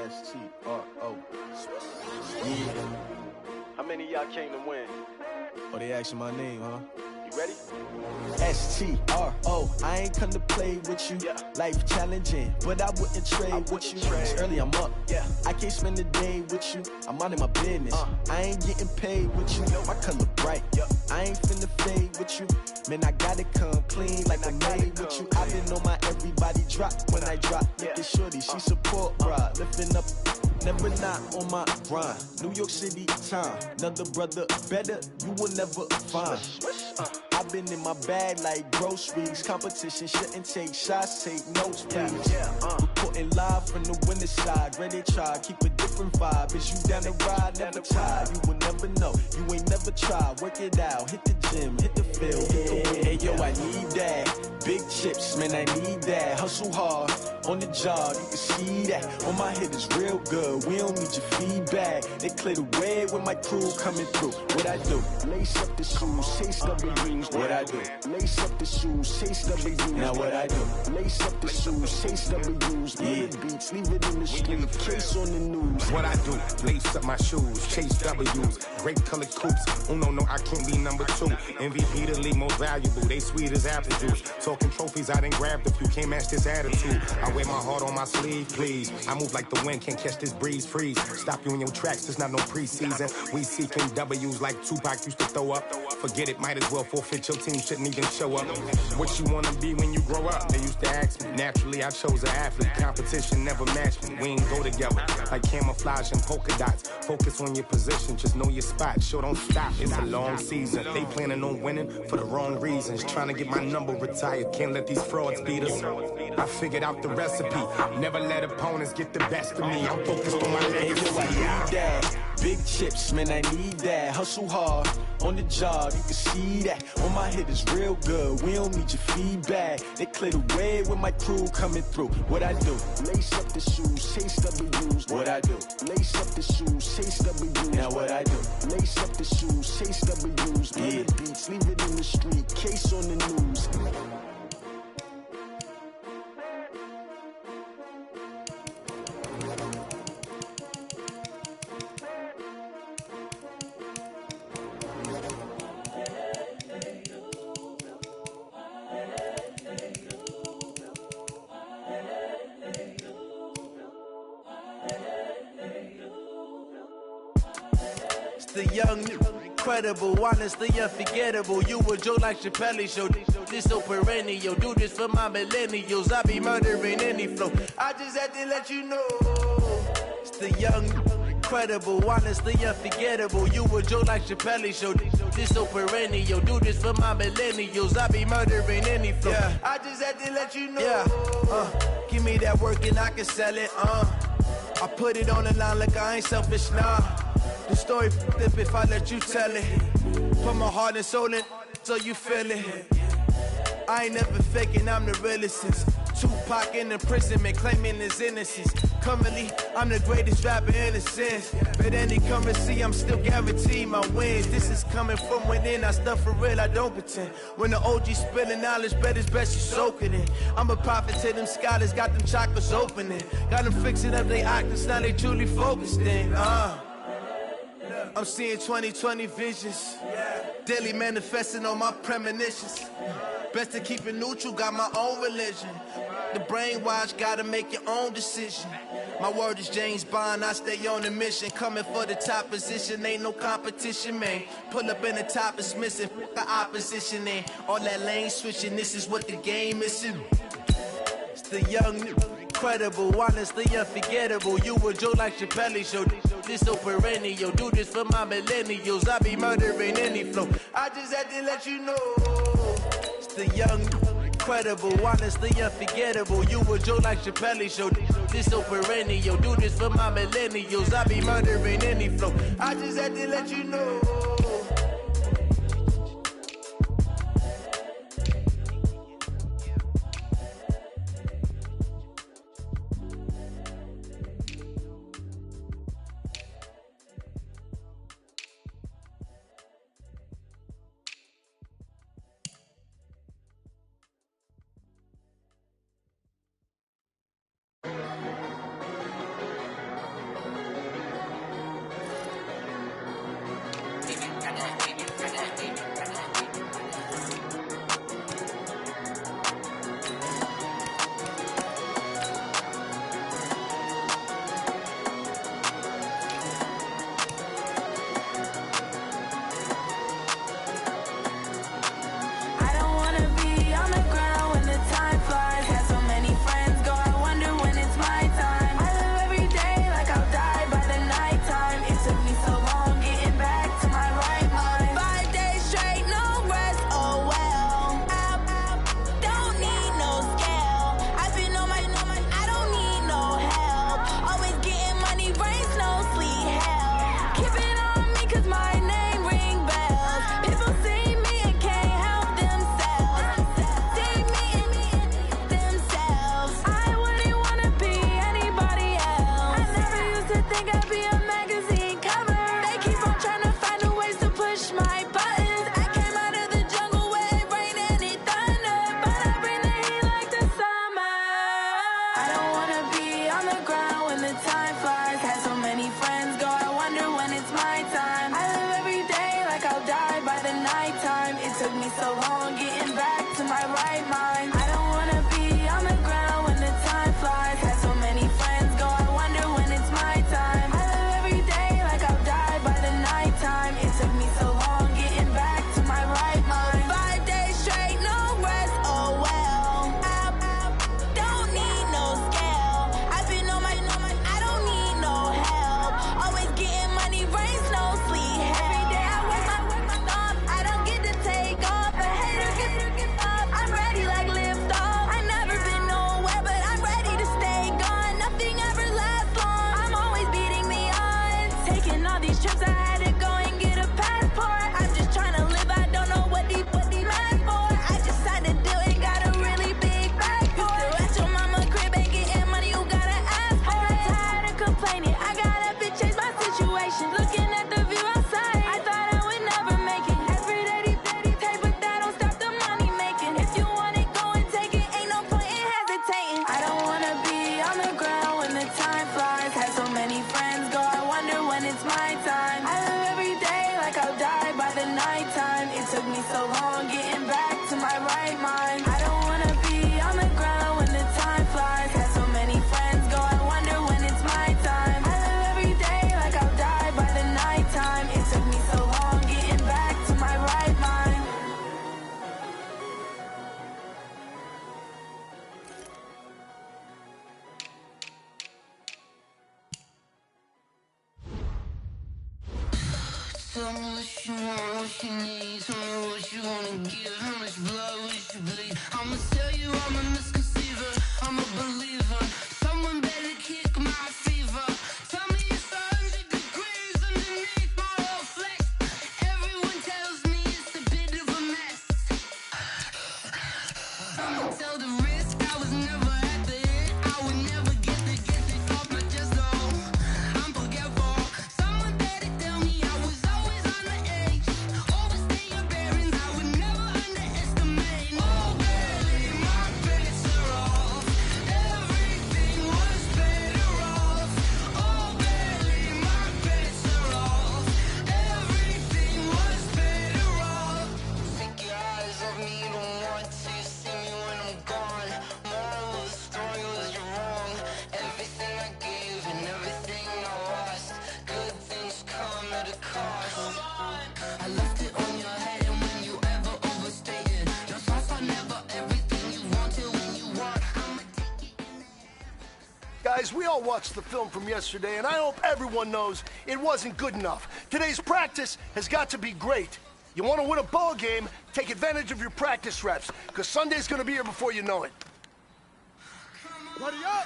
S-T-R-O. How many of y'all came to win? Oh, they asking my name, huh? You ready? S-T-R-O. I ain't come to play with you. Life challenging, but I wouldn't trade with you. It's early, I'm up. I can't spend the day with you. I'm out of my business. I ain't getting paid with you. My color bright. I ain't finna fade with you. Man, I gotta come clean like I'm made with you. I been on my everybody drop when I drop. Look at shorty, she support rod. Lifting up, never not on my grind. New York City time. Another brother better, you will never find. I've been in my bag like groceries. Competition shouldn't take shots, take notes, please. Reporting live from the winter side. Ready to try, keep a different vibe. Is you down the ride, never tired. You will never know, you ain't never tried. Work it out, hit the gym, hit the field. Hey yo, I need that. Big chips, man, I need that. Hustle hard, on the job, you can see that. On my head is real good, we don't need your feedback. They clear the way with my crew coming through. What I do? Lace up the shoes, chase W's. What I do? Lace up the shoes, chase W's. Now what I do? Lace up the shoes, chase W's. Yeah. Beats, leave it in the street, case on the news. What I do? Lace up my shoes, chase W's. Grape colored coops. Uno, no, I can't be number 2. MVP the league most valuable. They sweet as apple juice. Talking trophy trophies, I done grabbed a few, can't match this attitude. I wear my heart on my sleeve, please. I move like the wind, can't catch this breeze, freeze. Stop you in your tracks, there's not no preseason. We seeking W's like Tupac used to throw up. Forget it, might as well forfeit, your team shouldn't even show up. What you wanna be when you grow up? They used to ask me. Naturally, I chose an athlete. Competition never matched me. We ain't go together like camouflage and polka dots. Focus on your position, just know your spot. Sure, don't stop, it's a long season. They planning on winning for the wrong reasons. Trying to get my number retired, can't let these frauds beat us. I figured out the recipe. Never let opponents get the best of me. I'm focused on my legacy. I need that. Big chips, man, I need that. Hustle hard on the job, you can see that. On my hit is real good, we don't need your feedback. They clear the way with my crew coming through. What I do? Lace up the shoes, chase W's. What I do? Lace up the shoes, chase W's. Now what I do? Lace up the shoes, chase W's. Yeah. The beats, leave it in the street, case on the news. The young, incredible, honestly unforgettable. You a joke like Chappelle show. This so perennial. Do this for my millennials. I be murdering any flow. I just had to let you know. It's the young, incredible, honestly unforgettable. You a joke like Chappelle show. This so perennial. Do this for my millennials. I be murdering any flow. Yeah. I just had to let you know. Yeah. Give me that work and I can sell it. I put it on the line like I ain't selfish, nah. The story flip if I let you tell it. Put my heart and soul in so you feel it. I ain't never faking, I'm the realest since Tupac in imprisonment, claiming his innocence. Currently, I'm the greatest rapper in a sense. But any currency, I'm still guaranteed my wins. This is coming from within, I stuff for real, I don't pretend. When the OG spilling knowledge, bet it's best you soak it in. I'm a prophet to them scholars, got them chakras opening. Got them fixing up they octaves, now they truly focused in. I'm seeing 2020 visions. Daily manifesting on my premonitions. Best to keep it neutral, got my own religion. The brainwash, gotta make your own decision. My word is James Bond, I stay on a mission. Coming for the top position, ain't no competition, man. Pull up in the top, it's missing, the opposition ain't. All that lane switching, this is what the game is. It's the young, incredible, honestly unforgettable. You a joke like Chappelle show. This so perennial. Do this for my millennials. I be murdering any flow. I just had to let you know. It's the young, incredible, honestly unforgettable. You a joke like Chappelle show. This so perennial. Do this for my millennials. I be murdering any flow. I just had to let you know. Took me so long getting back to my right mind. I don't Tell me what you want, what you need. Tell me what you wanna give. How much blood would you bleed? I'ma tell you I'm a misconceiver. I'm a believer. Someone better kick my fever. Tell me it's 100 degrees underneath my whole flex. Everyone tells me it's a bit of a mess. I'ma tell the risk I was never at the end. I would never get this off my chest though. I'm forgetful. Someone better tell me I was always on the edge. Overstay your bearings, I would never underestimate. Oh baby, my bets are off. Everything was better off. Oh baby, my bets are off. Everything was better off. Take your eyes off me, don't want to see me when I'm gone. Moral of the story was you're wrong. Everything I gave and everything I lost. Good things come at a cost. I left it on your head, and when you ever overstay it, your thoughts are never everything you wanted when you want. I'ma take it. Guys, we all watched the film from yesterday, and I hope everyone knows it wasn't good enough. Today's practice has got to be great. You want to win a ball game, take advantage of your practice reps, because Sunday's going to be here before you know it. Buddy up!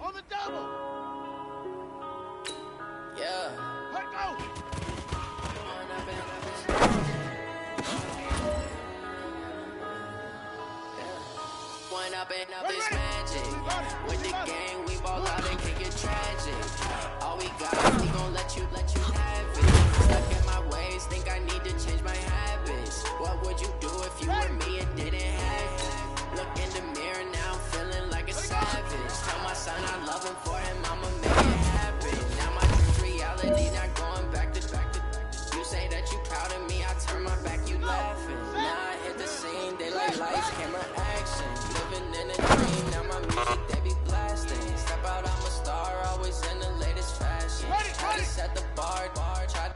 On the double! Yeah. Let go! One up and up is magic. With the gang, we ball out and kick it tragic. All we got, we gon' let you have it. Stuck in my ways, think I need to change my habits. What would you do if you were me and didn't have it? Look in the mirror now, I'm feeling like a savage. Tell my son I love him, for him I'ma make it happen. Now my dream's reality, not going back to. You say that you proud of me, I turn my back, you laughing. Now I hit the scene, daylight lights, camera action. Living in a dream, now my music they be blasting. Step out, I'm a star, always in the latest fashion. I just set the bar, try to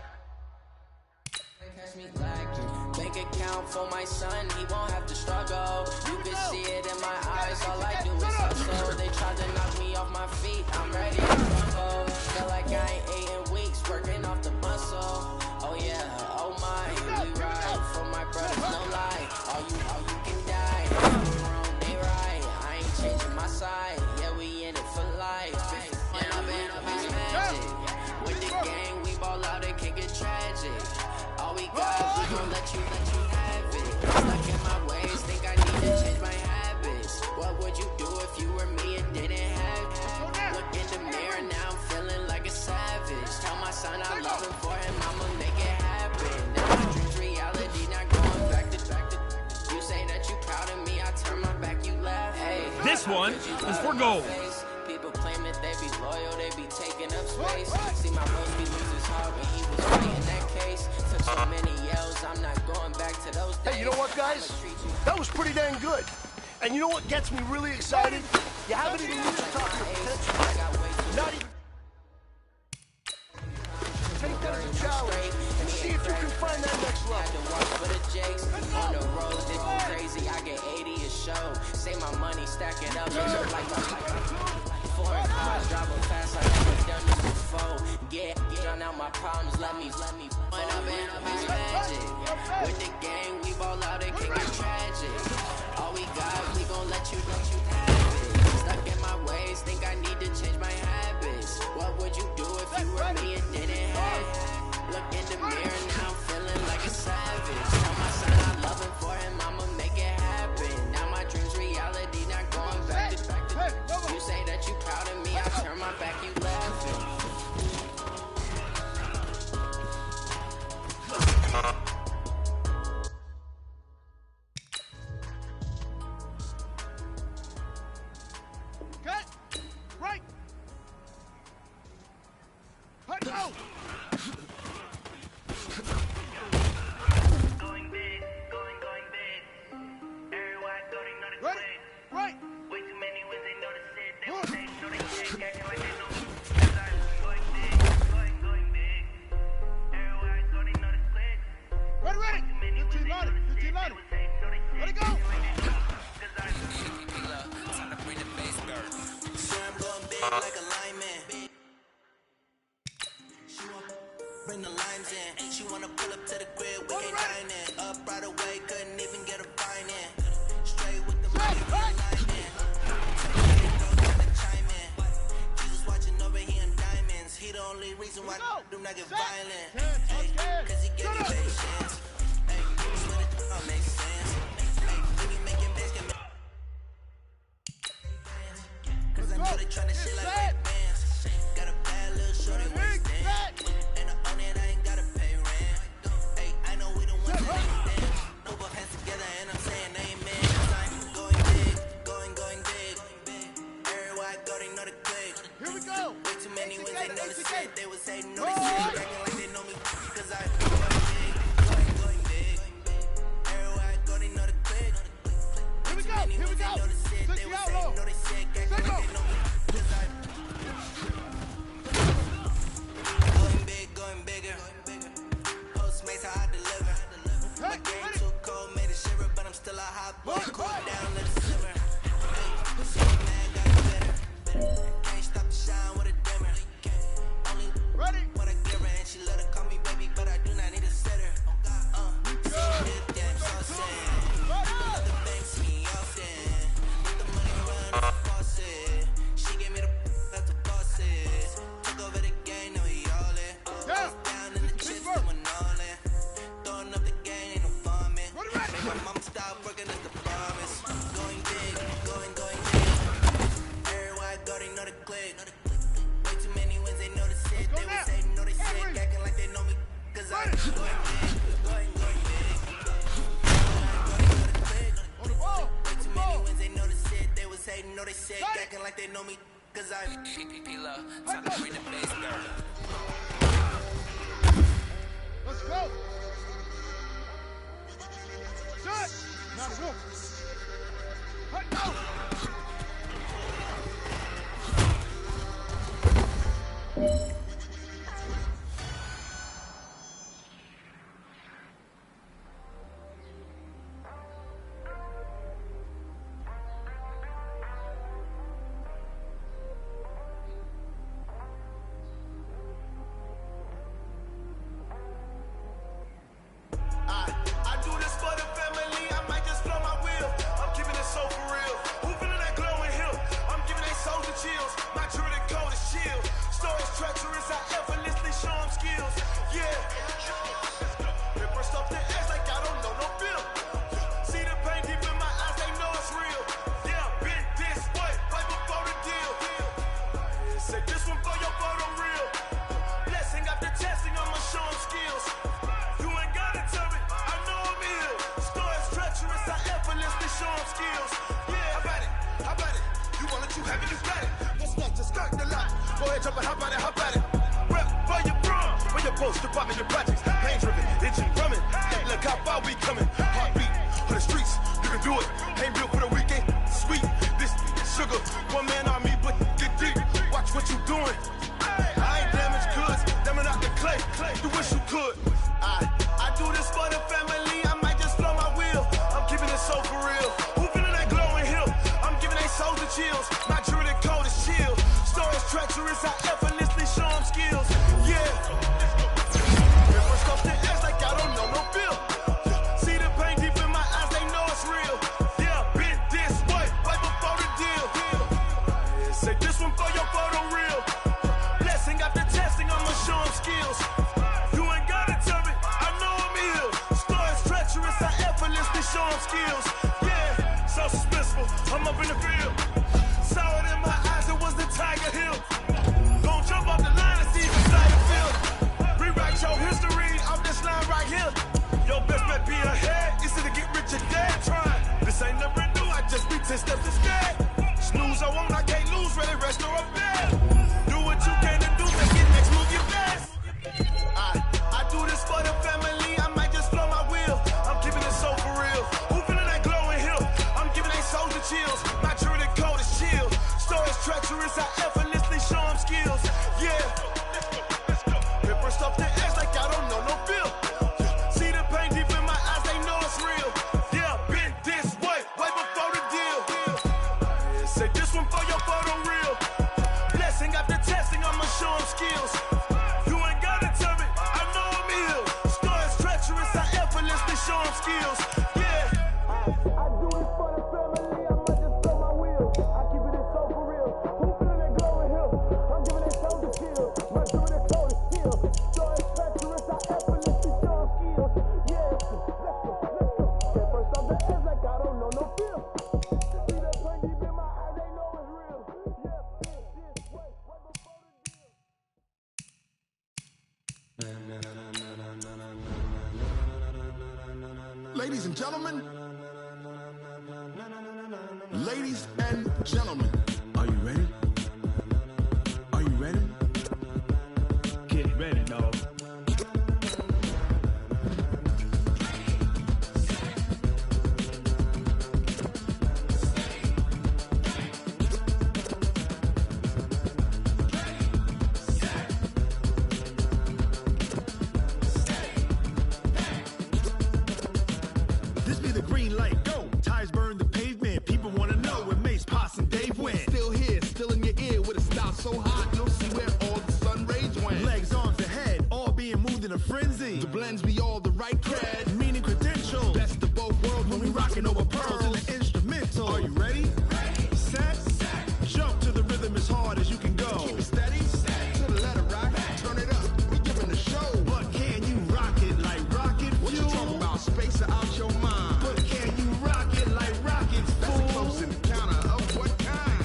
catch me lacking. Bank account for my son, he won't have to struggle. You can see it in my eyes, all I do is hustle. They tried to knock me off my feet, I'm ready to rumble. Feel like I ain't ate in weeks, working off the muscle. Oh yeah, oh my, we ride for my brothers, no lie. All you can die. You're wrong, they right. I ain't changing my side. Yeah, we in it for life. When I'm in up is magic. With the gang, we ball out and kick it tragic. All we got, we gon' let you have it. Stuck in my ways, think I need to change my habits. What would you do if you were me and didn't have it? Look in the mirror, now I'm feeling like a savage. Tell my son I love him, for him I'ma make it happen. Now my dream's reality, not going back to. You say that you proud of me, I turn my back, you laugh. Hey, this one is for gold. People claim that they be loyal, they be taking up space. See my bros be losing his heart when he was fighting that case. Took so many yells, I'm not going back to those days. Hey, you know what, guys? That was pretty dang good. And you know what gets me really excited? You haven't even reached the top of the potential. Not even. Take that as a challenge and see if you can find that next level. For the Jakes, on the road, they go crazy. I get 80 a show. Say my money, stack it up, make it like foreign cars, driving fast like I've never done this before. Get drown out my problems, let me. When I'm in up is magic. With the gang, we ball out and kick it tragic. All we got, we gon' let you have it. Stuck in my ways, think I need to change my habits. What would you do if you were me and didn't have it? Look in the mirror, now I'm feeling like a savage. Tell my son I love him, for him I'ma make it happen. Now my dream's reality, not going back to. You say that you get violent. Ay, cause he gave me patience. Ay, swear that don't make sense. Ay, when you making bands, get me. Cause I know they tryna shit like red bands. Got a bad little shorty waist dance. And I own it, I ain't gotta pay rent. Ay, I know we don't want to dance. No both hands together and I'm saying amen. Cause I'm going big, going big. Everywhere I go, they know the click. Here we go. Way too many wins, they know the shit. They was hating, know they shit. Acting like they know me. Cause I'm going big, going big. Everywhere I go, they know the click. Here we go. Here we go. They was hating, know they shit. Acting like they know me. Cause I'm going bigger. Postmates how I deliver. My game too cold, made it shiver, but I'm still a hot boy. Cool down, let it simmer. So man, got it better. Can't stop the shine with a dimmer. Only what I give her, and she love to call me baby, but I do not need a sitter. Damn, so sad. Other banks see me often. Let the money run, the faucet. She gave me the that's the bosses. Took over the game, now we all in. Down in the chips, doing all in. Throwing up the game, ain't no farming. Make my mom stop working at the promise. Going big, going big. Everywhere I go, they know the click. Way too many wins, they know the shit. They was hating, know they sick, acting like they know me. Cause I'm going big, going big. Way too many wins, they know the shit. They was hating, know they sick, acting like they know me. Cause I'm love, time to bring the place down. Let's go. Shut. Now the wolf. Let go. I do this for the family, I might just blow my wheel. I'm keeping it so for real. Who feeling that glowing hill? I'm giving they soldier chills. My jewelry cold as chill. Stories treacherous, I effortlessly show them skills. Yeah. They burst off the edge like I don't know no bill. See the pain deep in my eyes, they know it's real. Yeah, been this way, right before the deal. Say this one for your photo real. Blessing after testing, I'ma show them skills. You ain't gotta tell me, I know I'm ill. Stories treacherous, I effortlessly show them skills. Yeah, how about it? You want it, you have it, you got it. What's next? Just skirt the lot. Go ahead, jump it, how about it? Rep where you from, where your post, department, your projects. Pain driven, engine drumming. Hey, look how far we coming. Heartbeat for the streets, you can do it. Ain't built for the weekend, sweet. This sugar, one man army, but get deep. Watch what you doing. I ain't damaged goods, damn it out the clay. You wish you could. I do this for the family, I might just blow my wheel. I'm keeping it so for real. Who feeling that glowing hill? I'm giving they soldier chills. My jewelry cold is chill. Stories treacherous, I effortlessly show them skills. Yeah. They burst off the edge like I don't know no bill. See the pain deep in my eyes, they know it's real. Yeah, been this way, right before the deal. Say this one for your photo real. Blessing after testing, I'ma show them skills. You ain't gotta tell me, I know I'm ill. Stories treacherous, I effortlessly show them skills. Yeah, so suspenseful, I'm up in the field. Saw it in my eyes, it was the Tiger Hill. Gon' jump off the line and see the side of field. Rewrite your history off this line right here. Your best bet be ahead, easy to get rich or dead trying. This ain't never new, I just be 10 steps instead. Snooze, I won't, I can't lose, ready, rest or up bed. Do what you can to do, make it next move your best. I do this for the family, I might just blow my wheel. I'm keeping it so for real. Who feeling that glowing hill? I'm giving they soldier chills. My jewelry cold is chill. Stories treacherous, I effortlessly show them skills. Yeah. They burst off the edge like I don't know no bill. See the pain deep in my eyes, they know it's real. Yeah, been this way, right before the deal. Say this one for your photo real. Blessing Ladies and gentlemen, ladies and gentlemen, are you ready? Are you ready? Get ready, dog. This be the green light, go. Tires burn the pavement. People wanna know where Mace, Pops, and Dave went. Still here, still in your ear with a style so hot, you'll see where all the sun rays went. Legs, arms, and head, all being moved in a frenzy. The blends be all the right cred, meaning credentials. best of both worlds When we rockin' over pearls in the instrumental. Are you ready? Set, jump to the rhythm as hard as you can go. Keep it steady, to the letter rock, turn it up, we giving the show. But can you rock it like rocket fuel? What you talking about, space or out your mind? But can you rock it like rockets, That's fool? a close encounter of what kind?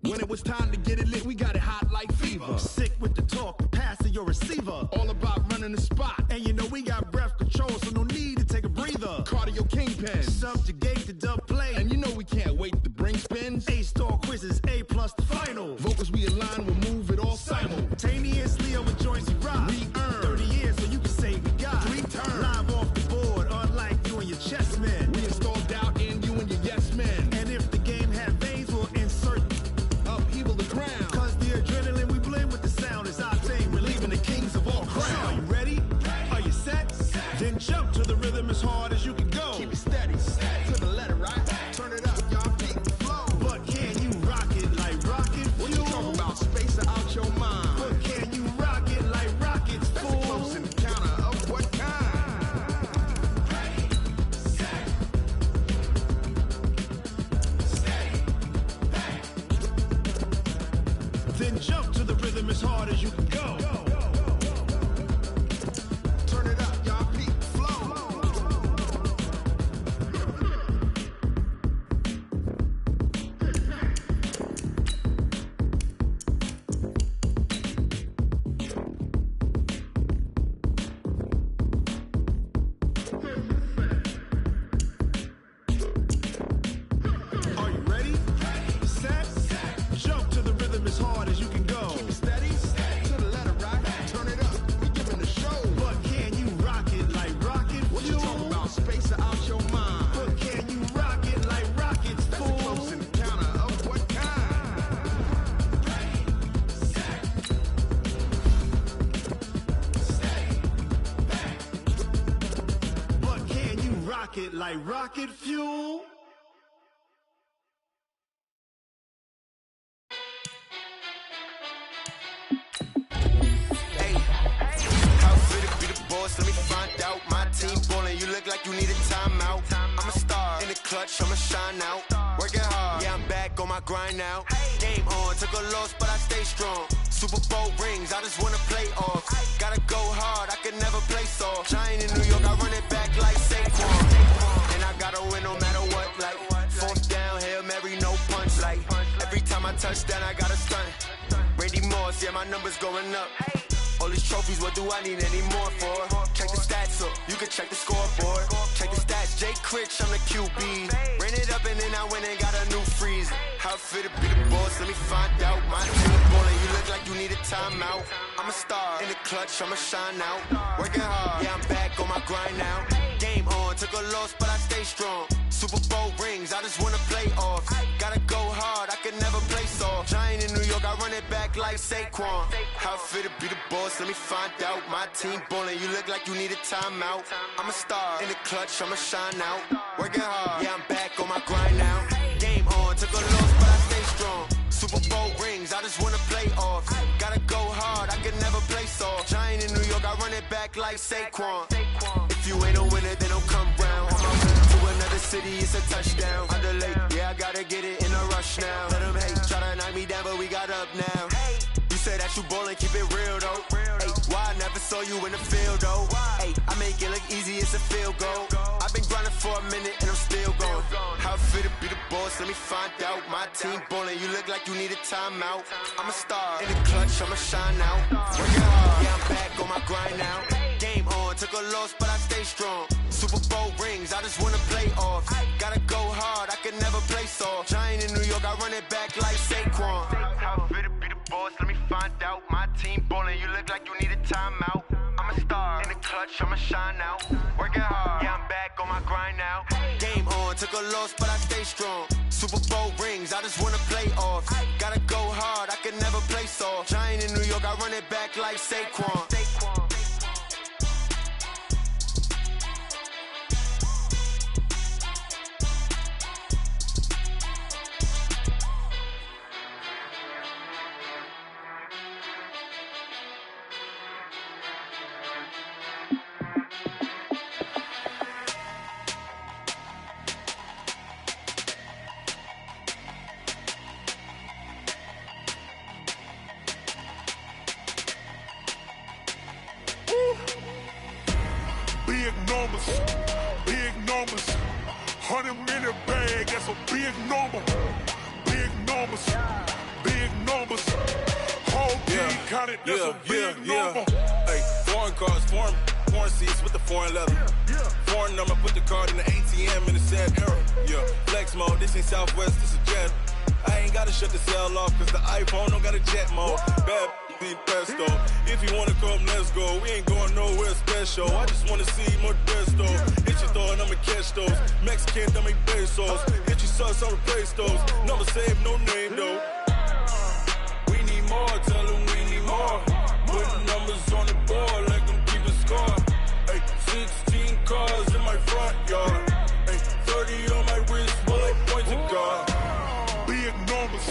When it was time to get it lit, we got it hot like fever. Sick with the talk, pass to your receiver. All about running the spot. And you know we got breath control, so no need to take a breather. Cardio kingpin. Subjugate the dub play. And you know we can't wait to bring spins. A-star quizzes, A+ the final. Vocals we align, we'll move it all Simultaneously over joints we rock. We earn 30 years, so you can say we got 3 turns. live off the board, unlike you and your chess men. We install doubt in you and your yes men. And if the game had veins, we'll insert Upheaval the ground. Cause the adrenaline we blend with the sound is our thing, relieving the kings of all crowns. So are you ready? Are you set? Then jump to the rhythm as hard as you can go. Keep it steady, to the letter right. Turn it up, y'all keep the flow. But can you rock it like rocket fuel? What you talking about, space or out your mind? But can you rock it like rockets, That's a fool? close encounter of what kind? Then jump to the rhythm as hard as you can go. Turn it up, y'all keep the flow. Are you ready? Set, jump to the rhythm as hard as you can go. Keep it steady, to the letter right. Turn it up, we giving the show. But can you rock it like rocket What you fuel? talking about, space or out your mind? But can you rock it like rockets, That's a close fool? encounter of what kind? But can you rock it like rocket fuel? Hey, how fit to be the boss? Let me find out. My team ballin', you look like you need a timeout. I'm a star in the clutch, I'ma shine out. Working hard, yeah, I'm back on my grind now. Game on, took a loss, but I stay strong. Super Bowl rings, I just wanna play off. Gotta go hard, I can never play soft. Giant in New York, I run it back like Saquon. And I gotta win no matter what, like fourth down, Hail Mary, no punch. Like every time I touch down, I gotta stunt. Randy Moss, yeah, my numbers going up. All these trophies, what do I need any more for? Check the stats up, you can check the scoreboard. Check the stats, Jay Critch, I'm the QB. Ran it up and then I went and got a new freeze. How fit to be the boss, let me find out. My team ballin', you look like you need a timeout. I'm a star in the clutch, I'ma shine out. Working hard, yeah, I'm back on my grind now. Game on, took a loss, but I stay strong. Super Bowl rings, I just wanna play off. Gotta go hard, I can never play soft. Giant in New York, I run it back like Saquon. How fit to be the boss, let me find out. My team ballin', you look like you need a timeout. I'm a star in the clutch, I'ma shine out. Working hard, yeah, I'm back on my grind now. Game on, took a loss, but I stay strong. Super Bowl rings, I just wanna play off. Gotta go hard, I can never play soft. Giant in New York, I run it back like Saquon. If you ain't a winner, then don't come round. I'm out to another city, it's a touchdown. Underlay, yeah, I gotta get it in a rush now. Let them hate, try to knock me down, but we got up now. You say that you ballin', keep it real though. Ay, why I never saw you in the field though? Ay, I make it look easy, it's a field goal. I've been grinding for a minute and I'm still going. How fit to be the boss, boss, let me find out. My team ballin', you look like you need a timeout. I'm a star in the clutch, I'ma shine out. Working hard, yeah, I'm back on my grind now. Game on, took a loss, but I stay strong. Super Bowl rings, I just wanna play off. Gotta go hard, I can never play soft. Giant in New York, I run it back like Saquon. How fit to be the boss, let me find out. My team ballin', you look like you need a timeout. I'm a star in the clutch, I'ma shine out. Working hard, yeah, I'm back on my grind now. Game on, took a loss, but I stay strong. Super Bowl rings, I just wanna play off. Gotta go hard, I can never play soft. Giant in New York, I run it back like Saquon. Big numbers, 100-minute bag, that's a big number. Big numbers, whole team counted, that's a big number. Hey, foreign cars, foreign seats with the foreign leather. Foreign number, put the card in the ATM in the sad era. Yeah, flex mode, this ain't Southwest, this is jet. I ain't gotta shut the cell off, cause the iPhone don't got a jet mode. Bad need pesto. If you wanna come, let's go. We ain't going nowhere special. I just wanna see more Modesto. Hit your throw and I'ma catch those. Mexican, I make pesos. Hit your sauce, I'll replace those. Number save, no name though. We need more, tell them we need more. Putting numbers on the board like I'm keeping score. Hey, 16 cars in my front yard. Hey, 30 on my wrist, bullet points of God. Big numbers,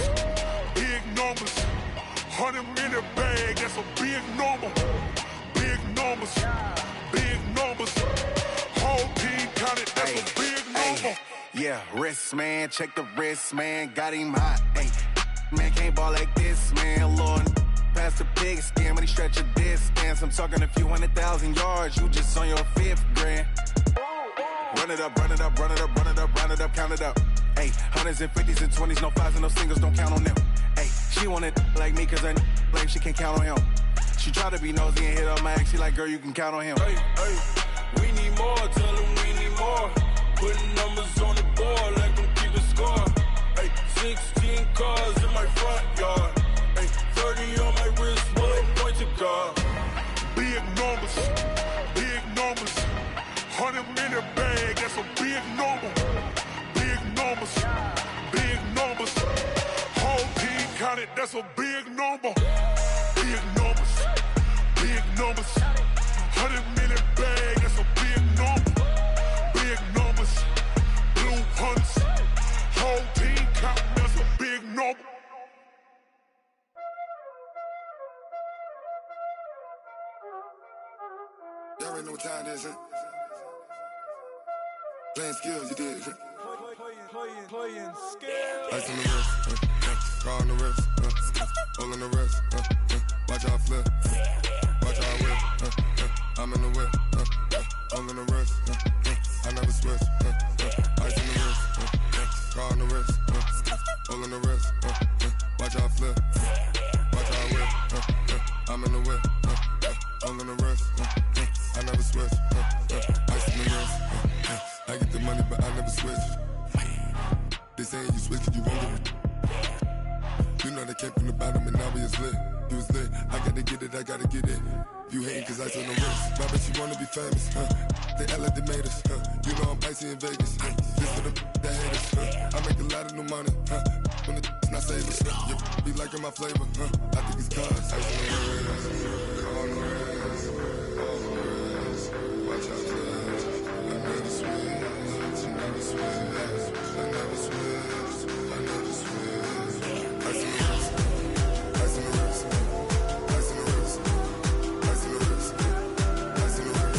100-minute bag, that's a big number. Big numbers, whole team counted, that's a big number. Yeah, wrist, man, check the wrist, man, got him hot. Ay, man, can't ball like this, man, Lord. Past the pig skin when he stretch a distance. I'm talking a few 100,000 yards, you just on your 5th grand. Run it up, run it up, run it up, run it up, run it up, count it up. Ay, 100s and 50s and 20s, no 5s and no singles, don't count on them. Ay, she want it like me cause her blame, she can't count on him. She try to be nosy and hit up my ex, she like, girl, you can count on him. Hey, we need more, tell them we need more. Putting numbers on the board like I'm keeping score. Hey, 16 cars in my front yard. Hey, 30 on my wrist, bullet points of God. Big numbers, 100-minute bag, that's a big number. Big numbers, whole team counted, that's a big number. Big numbers, 100-minute bag, that's a big number. Big numbers, blue hunts, whole team counting, that's a big number. Y'all already know what time it is, huh? Playing skills, you did. Playing skills. Ice on the wrist, car on the wrist, hole in the wrist, watch how I flip, watch how I whip, I'm in the whip, hole in the wrist, I never switch, ice on the wrist, car on the wrist, hole in the wrist, watch how I flip, watch how I whip, I'm in the whip, hole in the wrist, I never switch, ice on the wrist, I get the money but I never switch. They saying you switch, you won't get it. You know they came from the bottom and now we is lit. You was lit, I gotta get it, I gotta get it. You hating cause I on the wrist. My bitch, you wanna be famous, They act like they made us, You know I'm icy in Vegas, This for the that hate us, I make a lot of new money, When the not savers, You be liking my flavor, I think it's cause ice on the wrist, on the wrist, on the wrist. Watch out, please. I never switch, I never switch. I never switch, I never switch. Ice in the wrist, ice in the wrist, ice in the wrist, ice in the wrist, ice in the wrist,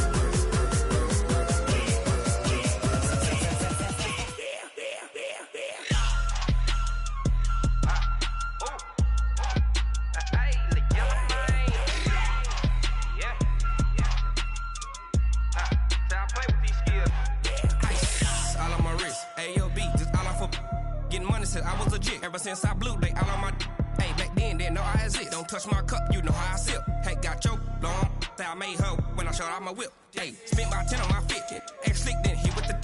Ever since I blew, they all on my hey, back then, didn't know I exist. Don't touch my cup, you know how I sip. Hey, got your long, that I made her when I showed out my whip. Hey, spent about 10 on my fit. Ex-slick, then hit with the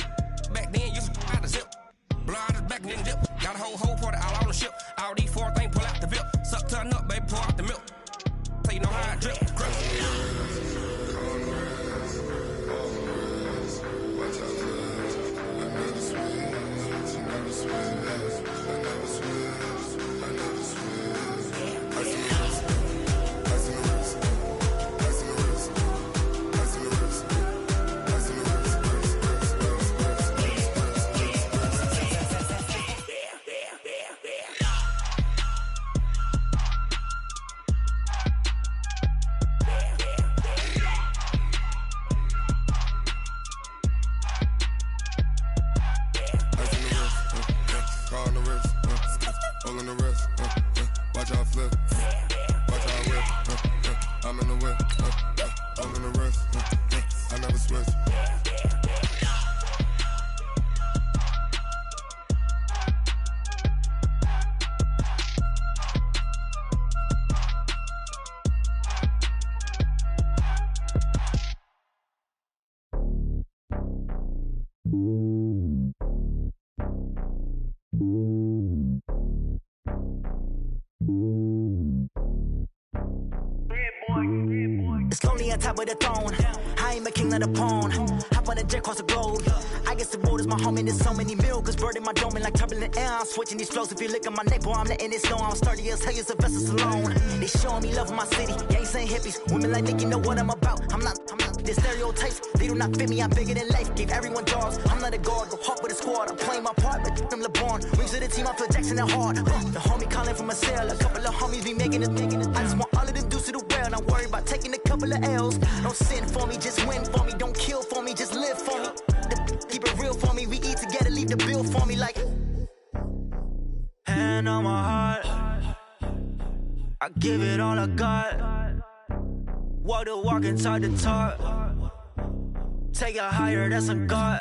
back then, used to out the zip. Blow out his back, then dip. Got a whole party all on the ship. All these 4 things, pull out the VIP. Suck, turn up, baby, pour out the milk. So you know how I drip. It's lonely on top of the throne. I ain't a king of the pawn. Hop on a jet across the globe. I guess the road is my home and there's so many milkers birding my dome and like turbulent air. I'm switching these flows. If you look at my neck, boy, I'm letting it snow. I'm sturdy as hell, a vessel alone. They showing me love in my city. Gangs ain't hippies. Women like think you know what I'm about. I'm not. The stereotypes, they do not fit me. I'm bigger than life. Gave everyone jobs. I'm not a guard. Go hard with a squad. I'm playing my part, but I'm LeBron. Rings to the team. I feel Jackson and hard. The homie calling from a cell. A couple of homies be making it. I just want all of them dudes to do well. Not worry about taking a couple of L's. Don't sin for me, just win for me. Don't kill for me, just live for me. Keep it real for me. We eat together, leave the bill for me like. Hand on my heart, I give it all I got. Walk the walk inside the talk. Take it higher, that's a God.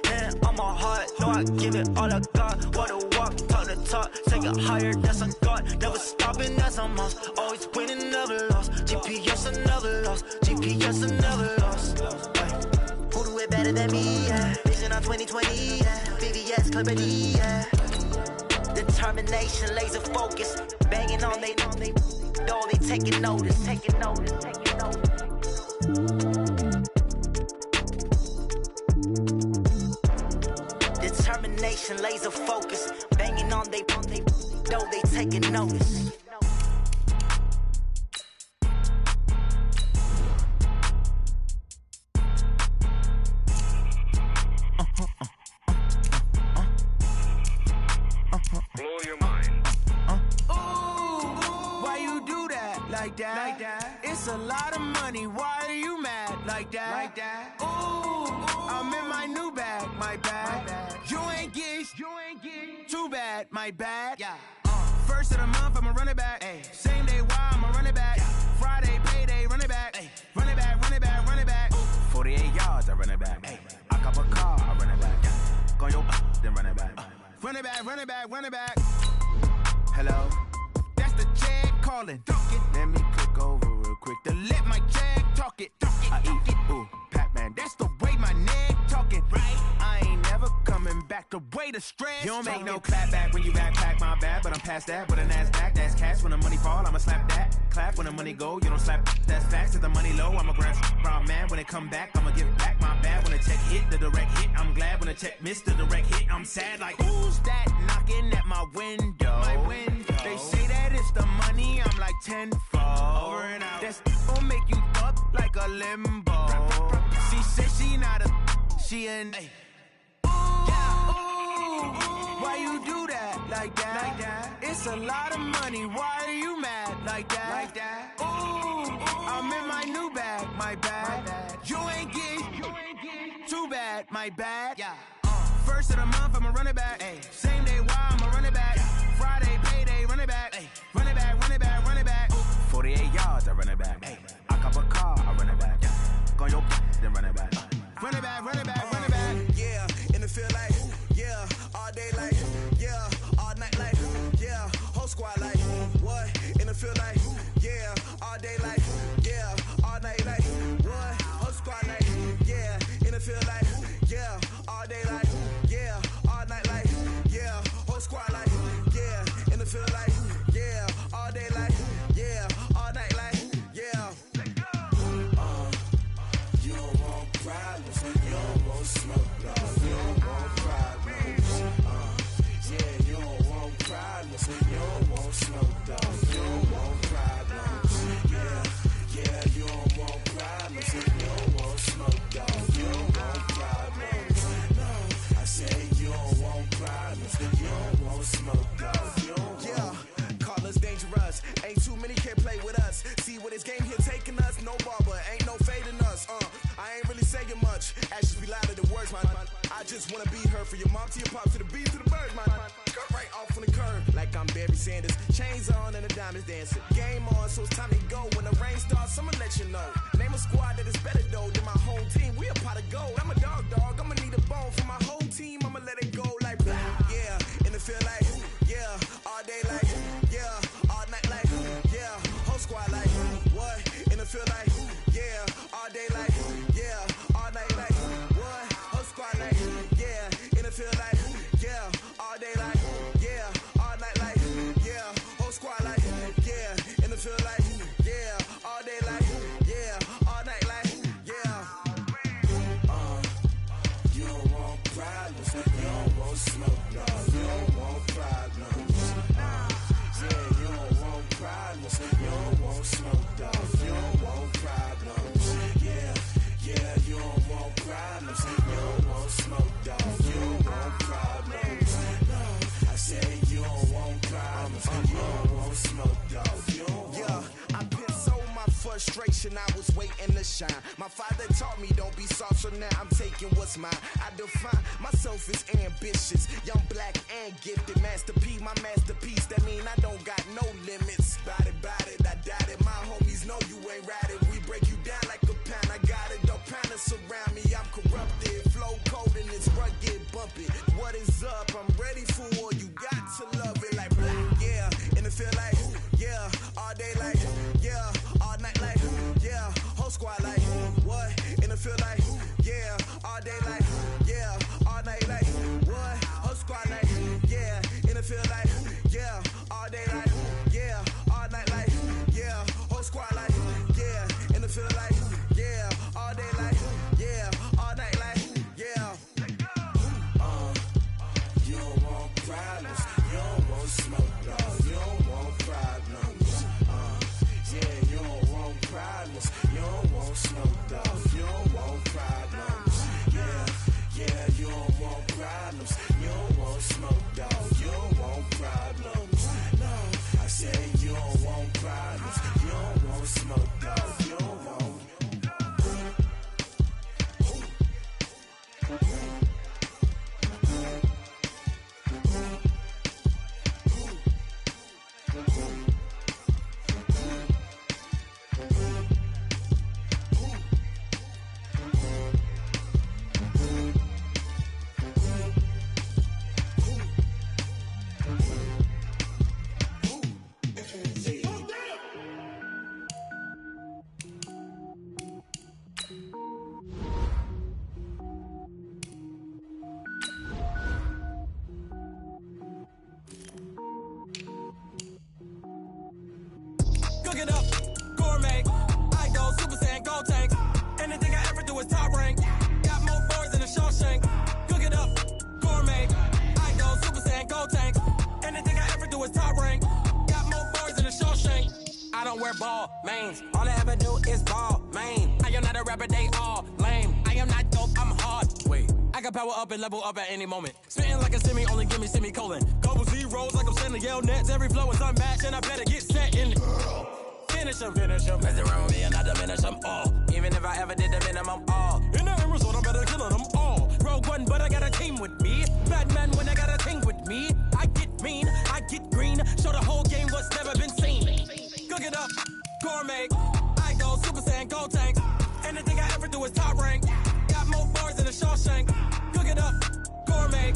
Hand on my heart, no, I give it all I got. Walk the walk, talk the talk. Take it higher, that's a God. Never stopping, that's a must. Always winning, never lost. GPS, I never lost. GPS, I never lost. Who do it better than me? Yeah. Vision on 2020, yeah. VVS, Clippity, yeah. Determination, laser focus. Banging on they door, they taking notice. Taking notice, taking notice. Determination, laser focus. Banging on they door, they taking notice. Blow your mind. Why you do that? Like that? It's a lot of money. Why are you mad? Like that? Ooh, I'm in my new bag. My bad. You ain't get too bad. My bad. Yeah. First of the month, I'ma run it back. Ay. Same day, why I'ma run it back. Yeah. Friday, payday, run it back. Ay. Run it back, run it back, run it back. 48 yards, I run it back. Ay. I cop a car, I run it back. Yeah. Go your then run it back. Run it back, run it back, run it back. Hello? That's the check calling. Let me click over real quick to let my check talk it. I eat it, ooh, Pac-Man. That's the way my neck talking. Right? I ain't never coming back the way the stress. You don't make no clap back when you backpack, my bad. But I'm past that, but an ass back, that's cash. When the money fall, I'ma slap that. Clap when the money go, you don't slap. That's facts. If the money low, I'ma grab brown man. When it come back, I'ma give back my bad. When the check hit, the direct hit. I'm glad when the check missed the direct hit. I'm sad like, who's that knocking at my window? My window. They say that it's the money, I'm like tenfold. Over and out. That's gon' make you up like a limbo. She said she not a, she an. Ay. Why you do that? Like that? It's a lot of money. Why are you mad? Like that? Ooh, I'm in my new bag. My bad. You ain't get too bad. My bad. Yeah. First of the month, I'ma run it back. Ay. Same day, why I'ma run it back. Friday, payday, run it back. Ay. Run it back, run it back, run it back. 48 yards, I run it back. Ay. I cop a car, I run it back. Yeah. Go your then run it back. Run it back, run it back, run it back. Yeah, in the field like, yeah, all day like, yeah, all night like, faking us, no barber, ain't no fading us. I ain't really saying much. Actions be louder than words, man. I just wanna be her for your mom to your pop to the beat to the birds, man. Cut right off on the curb, like I'm Barry Sanders. Chains on and the diamonds dancing. Game on, so it's time to go. When the rain starts, I'ma let you know. Name a squad that is better though than my whole team. We a pot of gold. I'm a dog. I'ma need a bone for my whole team. I'ma let it go like yeah. And it feel like yeah. All day like yeah. All night like yeah. Whole squad like what? And it feel like yeah. All day like yeah. All night like what? Whole squad like yeah. And it feel like yeah. All day like yeah. All night like yeah. Whole squad like yeah. And it feel like yeah. All day like yeah. All night like yeah. You don't want problems. You don't want smoke, no. You don't want problems. Yeah, you don't want problems. You don't want smoke, dog. You don't want problems. Yeah, you don't want problems. You don't want smoke, dog. You don't want problems. No, I said you don't want problems. You don't want smoke, dog. You don't want. Yeah, I've been so my frustration, I was waiting to shine. My father taught me don't be soft, so now I'm taking what's mine. I define myself as ambitious, young, black, and gifted. Master P, my masterpiece. That mean I don't got no limits. Bout it, I doubt it. My homies know you ain't ratted. We break you down like a pound. I got it, don't panic surround me. I'm corrupted, flow cold and it's rugged, bumpy. What is up? I'm ready for war. You got to love it like black, yeah. And it feel like yeah. All day like yeah. All night like yeah. Whole squad like what? And it feel like yeah. All day like yeah. All night like what? Whole squad like yeah. And it feel like yeah. All day like yeah. All night like yeah. Whole squad like yeah. And it feel like yeah. All day like yeah. All night like yeah. You don't want problems. You don't want smoke, no. You don't want problems. Yeah, you don't want problems. You don't want smoke, dog. You don't want problems. Yeah, you don't want problems. You don't want smoke, dog. You don't want problems. No, I said you don't want problems. You don't want smoke, dog. You don't want. Cook it up, gourmet. I go Super Saiyan, gold tank. Anything I ever do is top rank. Got more boys than a Shawshank. Cook it up, gourmet. I go Super Saiyan, gold tank. Anything I ever do is top rank. Got more boys than a Shawshank. I don't wear ball mains. All I ever do is ball main. I am not a rapper, they all lame. I am not dope, I'm hard. Wait, I can power up and level up at any moment. Spitting like a semi, only give me semicolon. Couple zeros like I'm sending yell nets. Every flow is unmatched and I better get set in. Finish them. Mess around with me and I diminish them all. Even if I ever did the minimum all. In the end result, I better kill them all. Rogue One, but I got a team with me. Bad man when I got a team with me. I get mean, I get green. Show the whole game what's never been seen. Cook it up, gourmet. I go Super Saiyan, gold tank. Anything I ever do is top rank. Got more bars than a Shawshank. Cook it up, gourmet.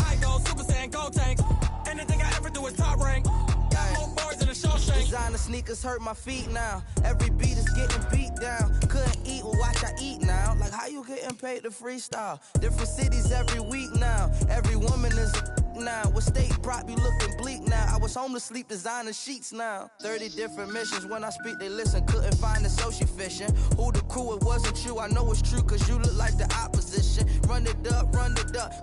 I go Super Saiyan, gold tank. Anything I ever do is top rank. Got more bars than a Shawshank. Designer sneakers hurt my feet now. Every beat is getting beat down. Couldn't eat, well watch I eat now. Like how you getting paid to freestyle? Different cities every week now. Every woman is a now. With state prop, you looking bleak now. I was home to sleep, designer sheets now. 30 different missions. When I speak, they listen. Couldn't find it, so she fishing. Who the crew? It wasn't you. I know it's true, cause you look like the opposition. Run it up,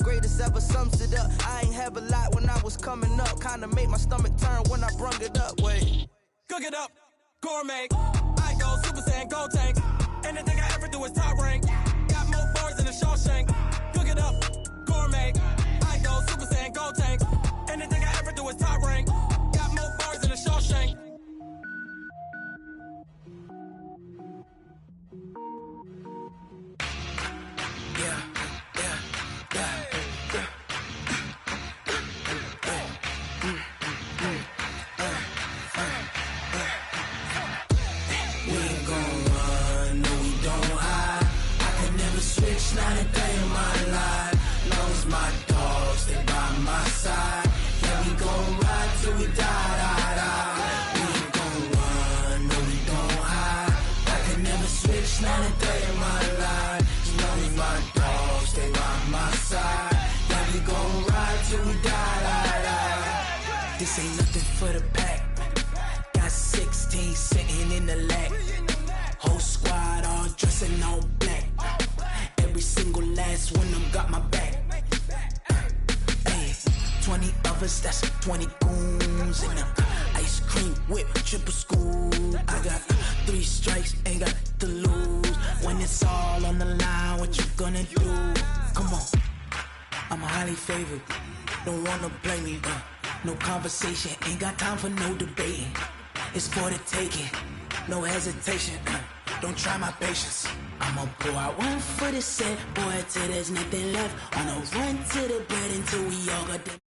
greatest ever sums it up. I ain't have a lot when I was coming up. Kinda made my stomach turn when I brung it up. Wait. Cook it up, gourmet. I go Super Saiyan, gold tank. Anything I ever do is top rank. Got more bars than a Shawshank. Cook it up, gourmet. I go Super Saiyan, gold tank. Anything I ever do is top rank. Got more bars than a Shawshank. 20 goons in them. Ice cream whip, triple school. I got 3 strikes, ain't got to lose. When it's all on the line, what you gonna do? Come on, I'm highly favored. Don't wanna blame me, no conversation, ain't got time for no debating. It's for the taking, no hesitation. Don't try my patience. I'ma pour out one for the set, boy, till there's nothing left. On a run to the bed until we all got the